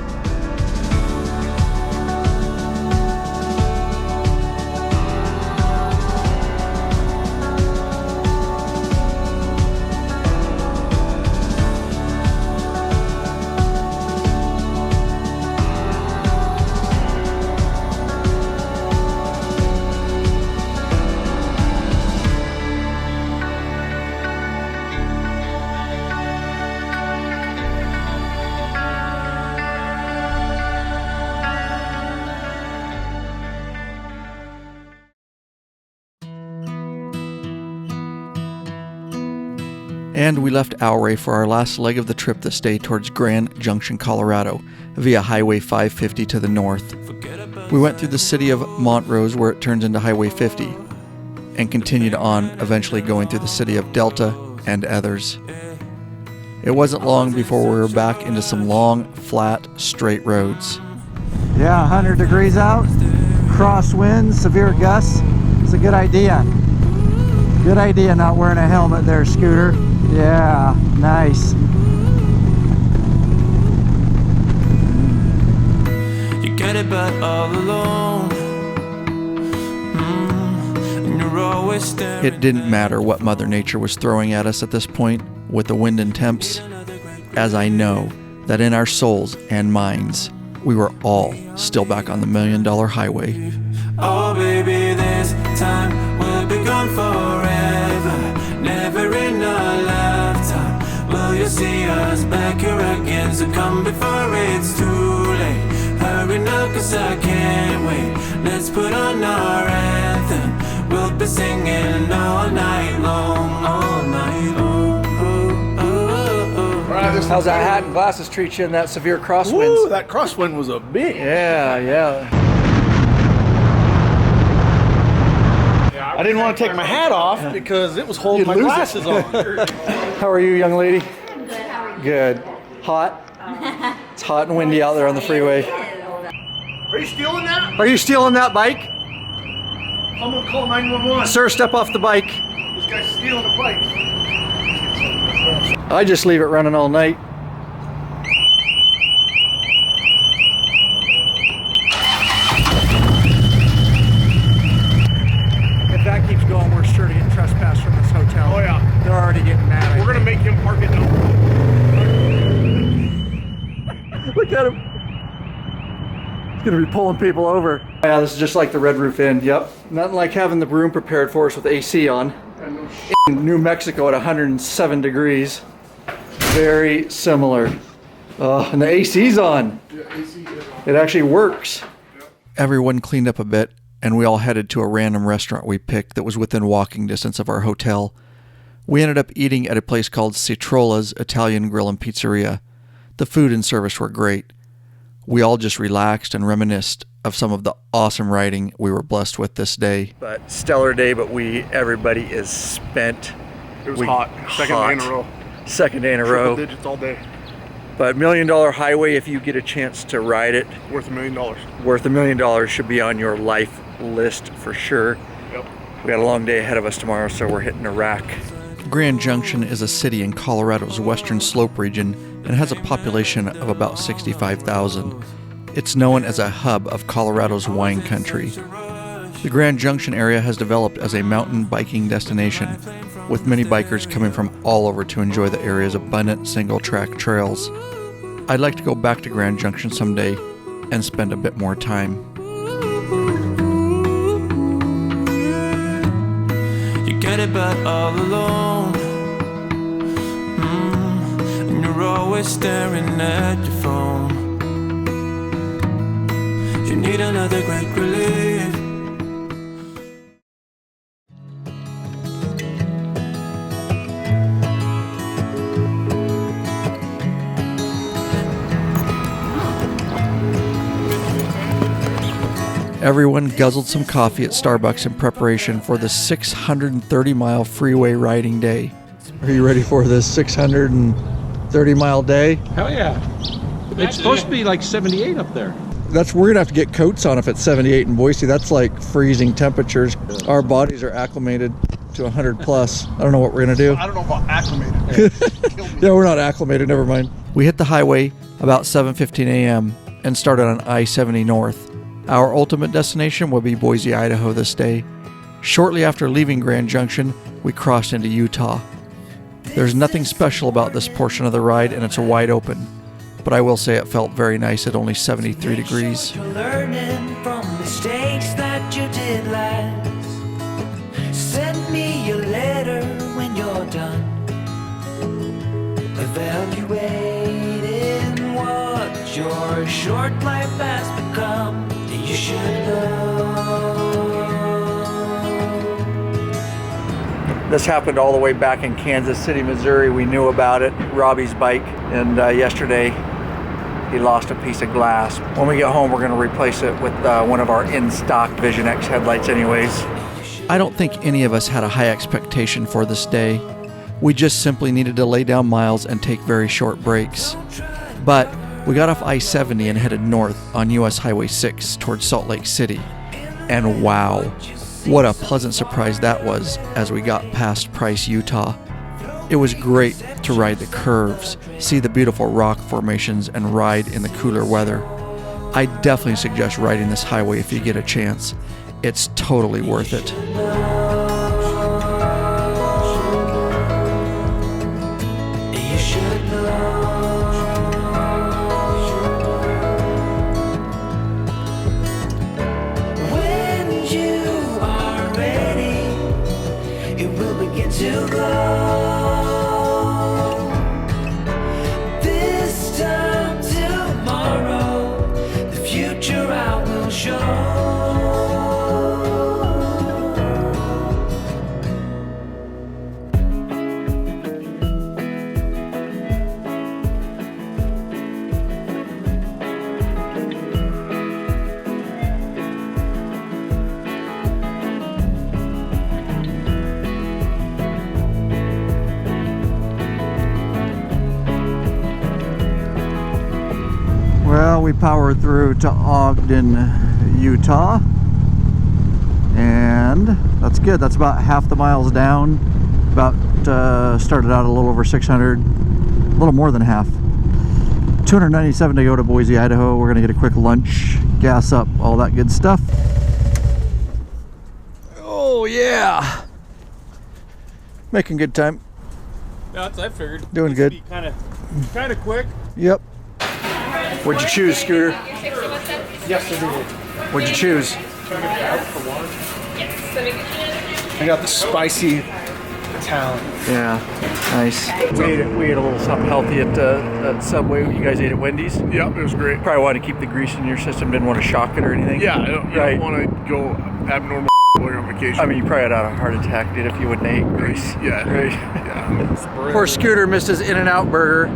S2: And we left Ouray for our last leg of the trip this day towards Grand Junction, Colorado, via Highway 550 to the north. We went through the city of Montrose, where it turns into Highway 50, and continued on, eventually going through the city of Delta and others. It wasn't long before we were back into some long, flat, straight roads.
S1: Yeah, 100 degrees out, crosswinds, severe gusts. It's a good idea. Good idea not wearing a helmet there, Scooter. Yeah, nice.
S6: You get it, but all alone. And you're always staring.
S2: It didn't matter what Mother Nature was throwing at us at this point with the wind and temps, as I know that in our souls and minds, we were all still back on the $1 Million Highway.
S6: Oh baby, this time will be gone forever. Never in a lifetime will you see us back here again. So come before it's too late. Hurry now, cause I can't wait. Let's put on our anthem. We'll be singing all night long, all night long.
S14: How's that hat and glasses treat you in that severe crosswind?
S19: Woo, that crosswind was a bit.
S14: Yeah.
S19: I didn't want to take my hat off because it was holding my glasses on.
S14: How are you, young lady?
S10: Good, how are you?
S14: Good. Hot? It's hot and windy out there on the freeway.
S19: Are you stealing that?
S14: Are you stealing that bike?
S19: I'm gonna call 911.
S14: Sir, step off the bike.
S19: This guy's stealing a bike.
S14: I just leave it running all night.
S2: Gonna be pulling people over. Yeah, this is just like the Red Roof Inn. Yep. Nothing like having the room prepared for us with AC on. In New Mexico at 107 degrees. Very similar. And the AC's on. It actually works. Everyone cleaned up a bit, and we all headed to a random restaurant we picked that was within walking distance of our hotel. We ended up eating at a place called Citrola's Italian Grill and Pizzeria. The food and service were great. We all just relaxed and reminisced of some of the awesome riding we were blessed with this day. But stellar day, but everybody is spent.
S7: It was hot. Second day in a row.
S2: Second day in a row.
S7: Triple digits all day.
S2: But $1 Million Highway, if you get a chance to ride it.
S7: Worth $1 million.
S2: Worth $1 million, should be on your life list for sure.
S7: Yep.
S2: We got a long day ahead of us tomorrow, so we're hitting Iraq. Grand Junction is a city in Colorado's Western Slope region and has a population of about 65,000. It's known as a hub of Colorado's wine country. The Grand Junction area has developed as a mountain biking destination, with many bikers coming from all over to enjoy the area's abundant single-track trails. I'd like to go back to Grand Junction someday and spend a bit more time.
S6: You get it but all alone. And you're always staring at your phone. You need another great relief.
S2: Everyone guzzled some coffee at Starbucks in preparation for the 630-mile freeway riding day. Are you ready for this 630-mile day?
S19: Hell yeah. It's supposed to be like 78 up there.
S2: We're gonna have to get coats on if it's 78 in Boise. That's like freezing temperatures. Our bodies are acclimated to 100 plus. I don't know what we're gonna do.
S7: I don't know about acclimated.
S2: Yeah, we're not acclimated, never mind. We hit the highway about 7:15 a.m. and started on I-70 North. Our ultimate destination will be Boise, Idaho this day. Shortly after leaving Grand Junction, we crossed into Utah. There's nothing special about this portion of the ride, and it's wide open. But I will say it felt very nice at only 73 degrees.
S6: You're learning from mistakes that you did last. Send me your letter when you're done. Evaluating what your short life has become. You should know.
S2: This happened all the way back in Kansas City, Missouri. We knew about it, Robbie's bike, and yesterday he lost a piece of glass. When we get home, we're going to replace it with one of our in-stock Vision X headlights anyways. I don't think any of us had a high expectation for this day. We just simply needed to lay down miles and take very short breaks. But we got off I-70 and headed north on US Highway 6 towards Salt Lake City. And wow, what a pleasant surprise that was as we got past Price, Utah. It was great to ride the curves, see the beautiful rock formations, and ride in the cooler weather. I definitely suggest riding this highway if you get a chance. It's totally worth it.
S6: To go this time tomorrow, the future I will show.
S2: Well, we powered through to Ogden, Utah, and that's good. That's about half the miles down. Started out a little over 600, a little more than half. 297 to go to Boise, Idaho. We're gonna get a quick lunch, gas up, all that good stuff. Oh yeah, making good time.
S13: Yeah, that's what I figured.
S2: Doing good.
S13: Kind of quick.
S2: Yep. What'd you choose, Scooter?
S19: Yes, I did.
S2: What'd you choose?
S19: I got the spicy Italian.
S2: Yeah, nice. We ate a little something healthy at Subway. You guys ate at Wendy's?
S7: Yep, it was great.
S2: Probably wanted to keep the grease in your system, didn't want to shock it or anything?
S7: Yeah, you don't want to go abnormal while you're on vacation.
S2: I mean, you probably had a heart attack, dude, if you wouldn't eat grease.
S7: Yeah.
S2: Right.
S7: Yeah.
S2: Poor Scooter missed his In-N-Out burger.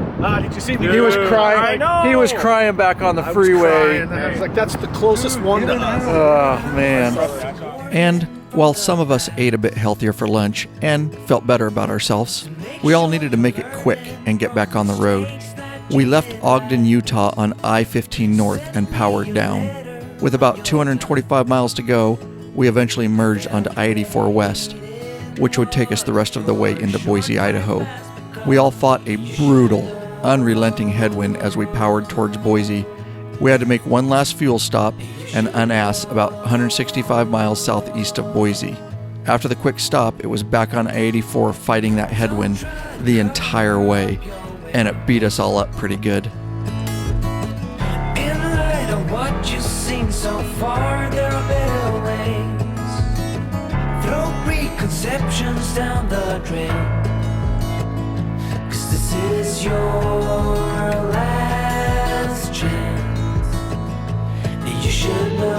S19: Did you see me?
S2: He was crying.
S19: I know.
S2: He was crying back on the freeway.
S19: I was like, that's the closest one to us.
S2: Oh, man. And while some of us ate a bit healthier for lunch and felt better about ourselves, we all needed to make it quick and get back on the road. We left Ogden, Utah on I-15 North and powered down. With about 225 miles to go, we eventually merged onto I-84 West, which would take us the rest of the way into Boise, Idaho. We all fought a brutal, unrelenting headwind as we powered towards Boise. We had to make one last fuel stop and unass about 165 miles southeast of Boise. After the quick stop, it was back on I-84 fighting that headwind the entire way, and it beat us all up pretty good.
S6: In light of what you've seen so far, there are better ways. Throw preconceptions down the drain, 'cause this is your last chance. You should know.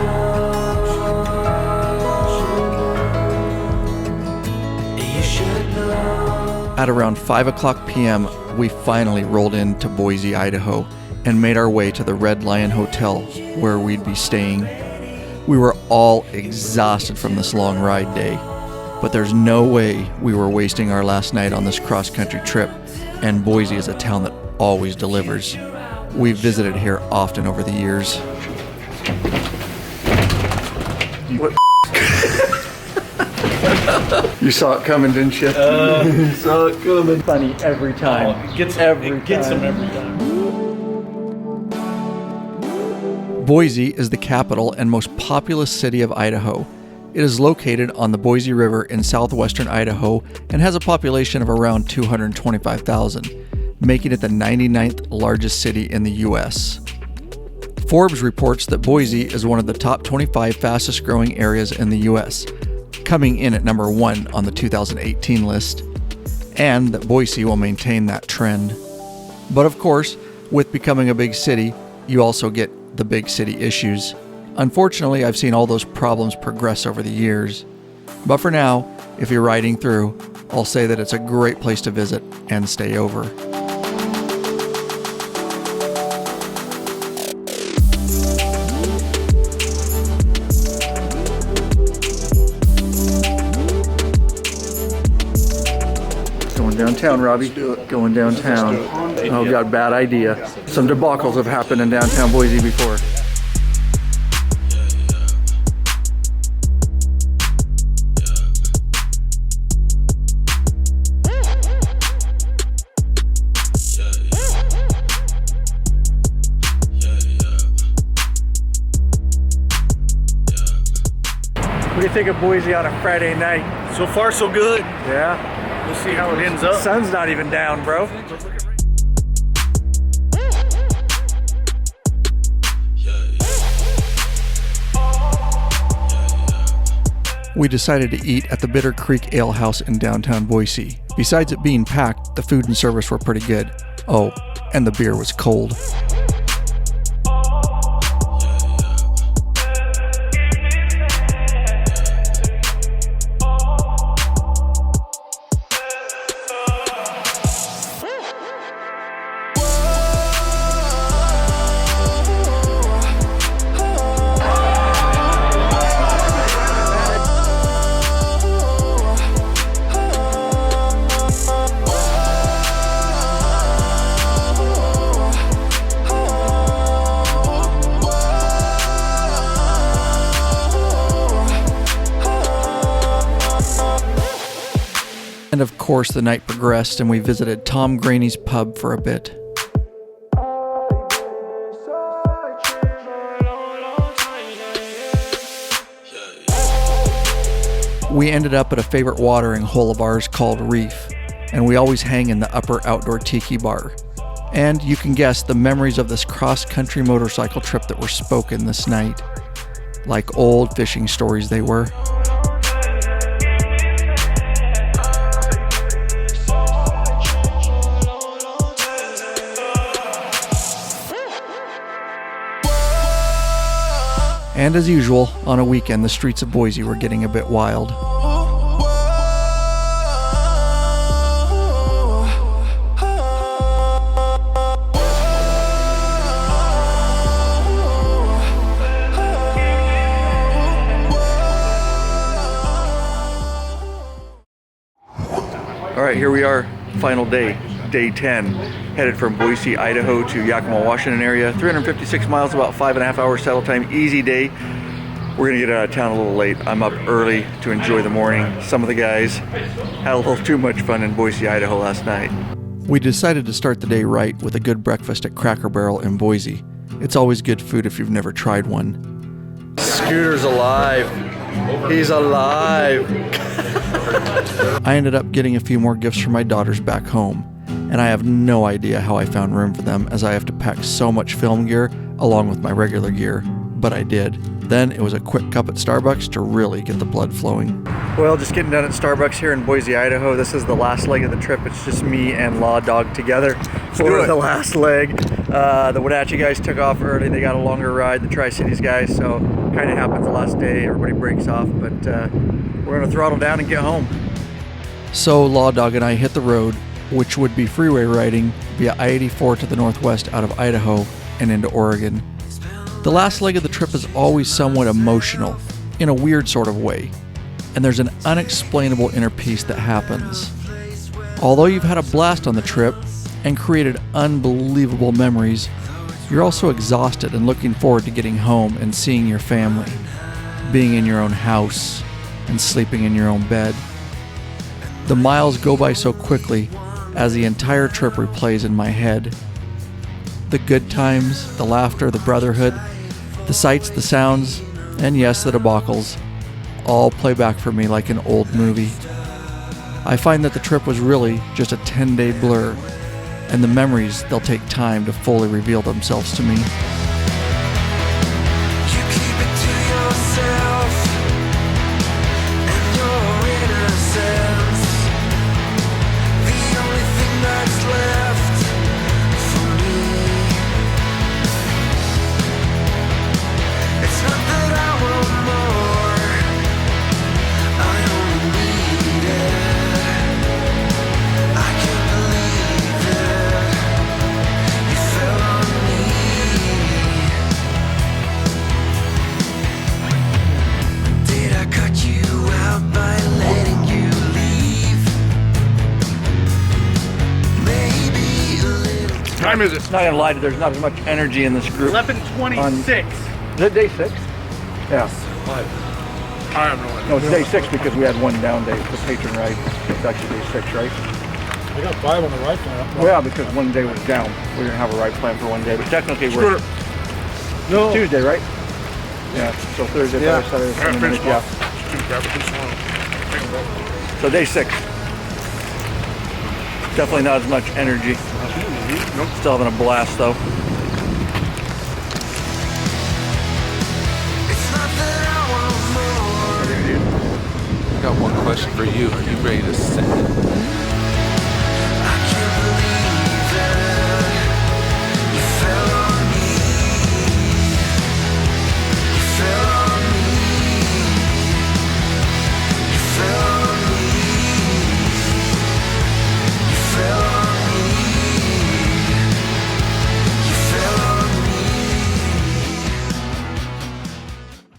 S6: You should know.
S2: At around 5 o'clock p.m., we finally rolled into Boise, Idaho, and made our way to the Red Lion Hotel where we'd be staying. We were all exhausted from this long ride day, but there's no way we were wasting our last night on this cross-country trip, and Boise is a town that always delivers. We've visited here often over the years. What? You saw it coming, didn't you?
S19: Saw it coming.
S2: Funny every time.
S19: It gets him every time.
S2: Boise is the capital and most populous city of Idaho. It is located on the Boise River in southwestern Idaho and has a population of around 225,000, making it the 99th largest city in the U.S. Forbes reports that Boise is one of the top 25 fastest growing areas in the U.S., coming in at number 1 on the 2018 list, and that Boise will maintain that trend. But of course, with becoming a big city, you also get the big city issues. Unfortunately, I've seen all those problems progress over the years. But for now, if you're riding through, I'll say that it's a great place to visit and stay over. Going downtown, Robbie. Let's do it. Going downtown. Oh, God, bad idea. Some debacles have happened in downtown Boise before. What do you think of Boise on a Friday night?
S19: So far, so good.
S2: Yeah?
S19: We'll see how it ends up.
S2: Sun's not even down, bro. We decided to eat at the Bitter Creek Ale House in downtown Boise. Besides it being packed, the food and service were pretty good. Oh, and the beer was cold. And of course, the night progressed and we visited Tom Graney's pub for a bit. We ended up at a favorite watering hole of ours called Reef, and we always hang in the upper outdoor tiki bar. And you can guess the memories of this cross-country motorcycle trip that were spoken this night. Like old fishing stories they were. And as usual, on a weekend, the streets of Boise were getting a bit wild. All right, here we are, final day, day 10. Headed from Boise, Idaho to Yakima, Washington area. 356 miles, about 5.5 hours settle time, easy day. We're gonna get out of town a little late. I'm up early to enjoy the morning. Some of the guys had a little too much fun in Boise, Idaho last night. We decided to start the day right with a good breakfast at Cracker Barrel in Boise. It's always good food if you've never tried one. Scooter's alive. He's alive. I ended up getting a few more gifts for my daughters back home, and I have no idea how I found room for them as I have to pack so much film gear along with my regular gear, but I did. Then it was a quick cup at Starbucks to really get the blood flowing. Well, just getting done at Starbucks here in Boise, Idaho. This is the last leg of the trip. It's just me and Law Dog together for the last leg. The Wenatchee guys took off early. They got a longer ride, the Tri-Cities guys, so kind of happens the last day. Everybody breaks off, but we're going to throttle down and get home. So Law Dog and I hit the road, which would be freeway riding via I-84 to the northwest out of Idaho and into Oregon. The last leg of the trip is always somewhat emotional, in a weird sort of way, and there's an unexplainable inner peace that happens. Although you've had a blast on the trip and created unbelievable memories, you're also exhausted and looking forward to getting home and seeing your family, being in your own house, and sleeping in your own bed. The miles go by so quickly as the entire trip replays in my head. The good times, the laughter, the brotherhood, the sights, the sounds, and yes, the debacles, all play back for me like an old movie. I find that the trip was really just a 10-day blur, and the memories, they'll take time to fully reveal themselves to me.
S13: Time is it?
S2: Not gonna lie to you, there's not as much energy in this group.
S13: 11:26.
S2: Is it day 6? Yeah.
S13: What? I have no idea.
S2: No, it's day 6 because we had one down day, the Patron ride. It's actually day 6, right?
S7: I got 5 on the right plan.
S2: Well, yeah, because one day was down. We didn't have a ride plan for one day, but technically we're
S7: No.
S2: Tuesday, right? Yeah, so Thursday,
S7: Yeah.
S2: Friday, Saturday, Sunday, yeah. So day 6. Definitely not as much energy. Nope. Still having a blast though.
S3: I got one question for you. Are you ready to send it?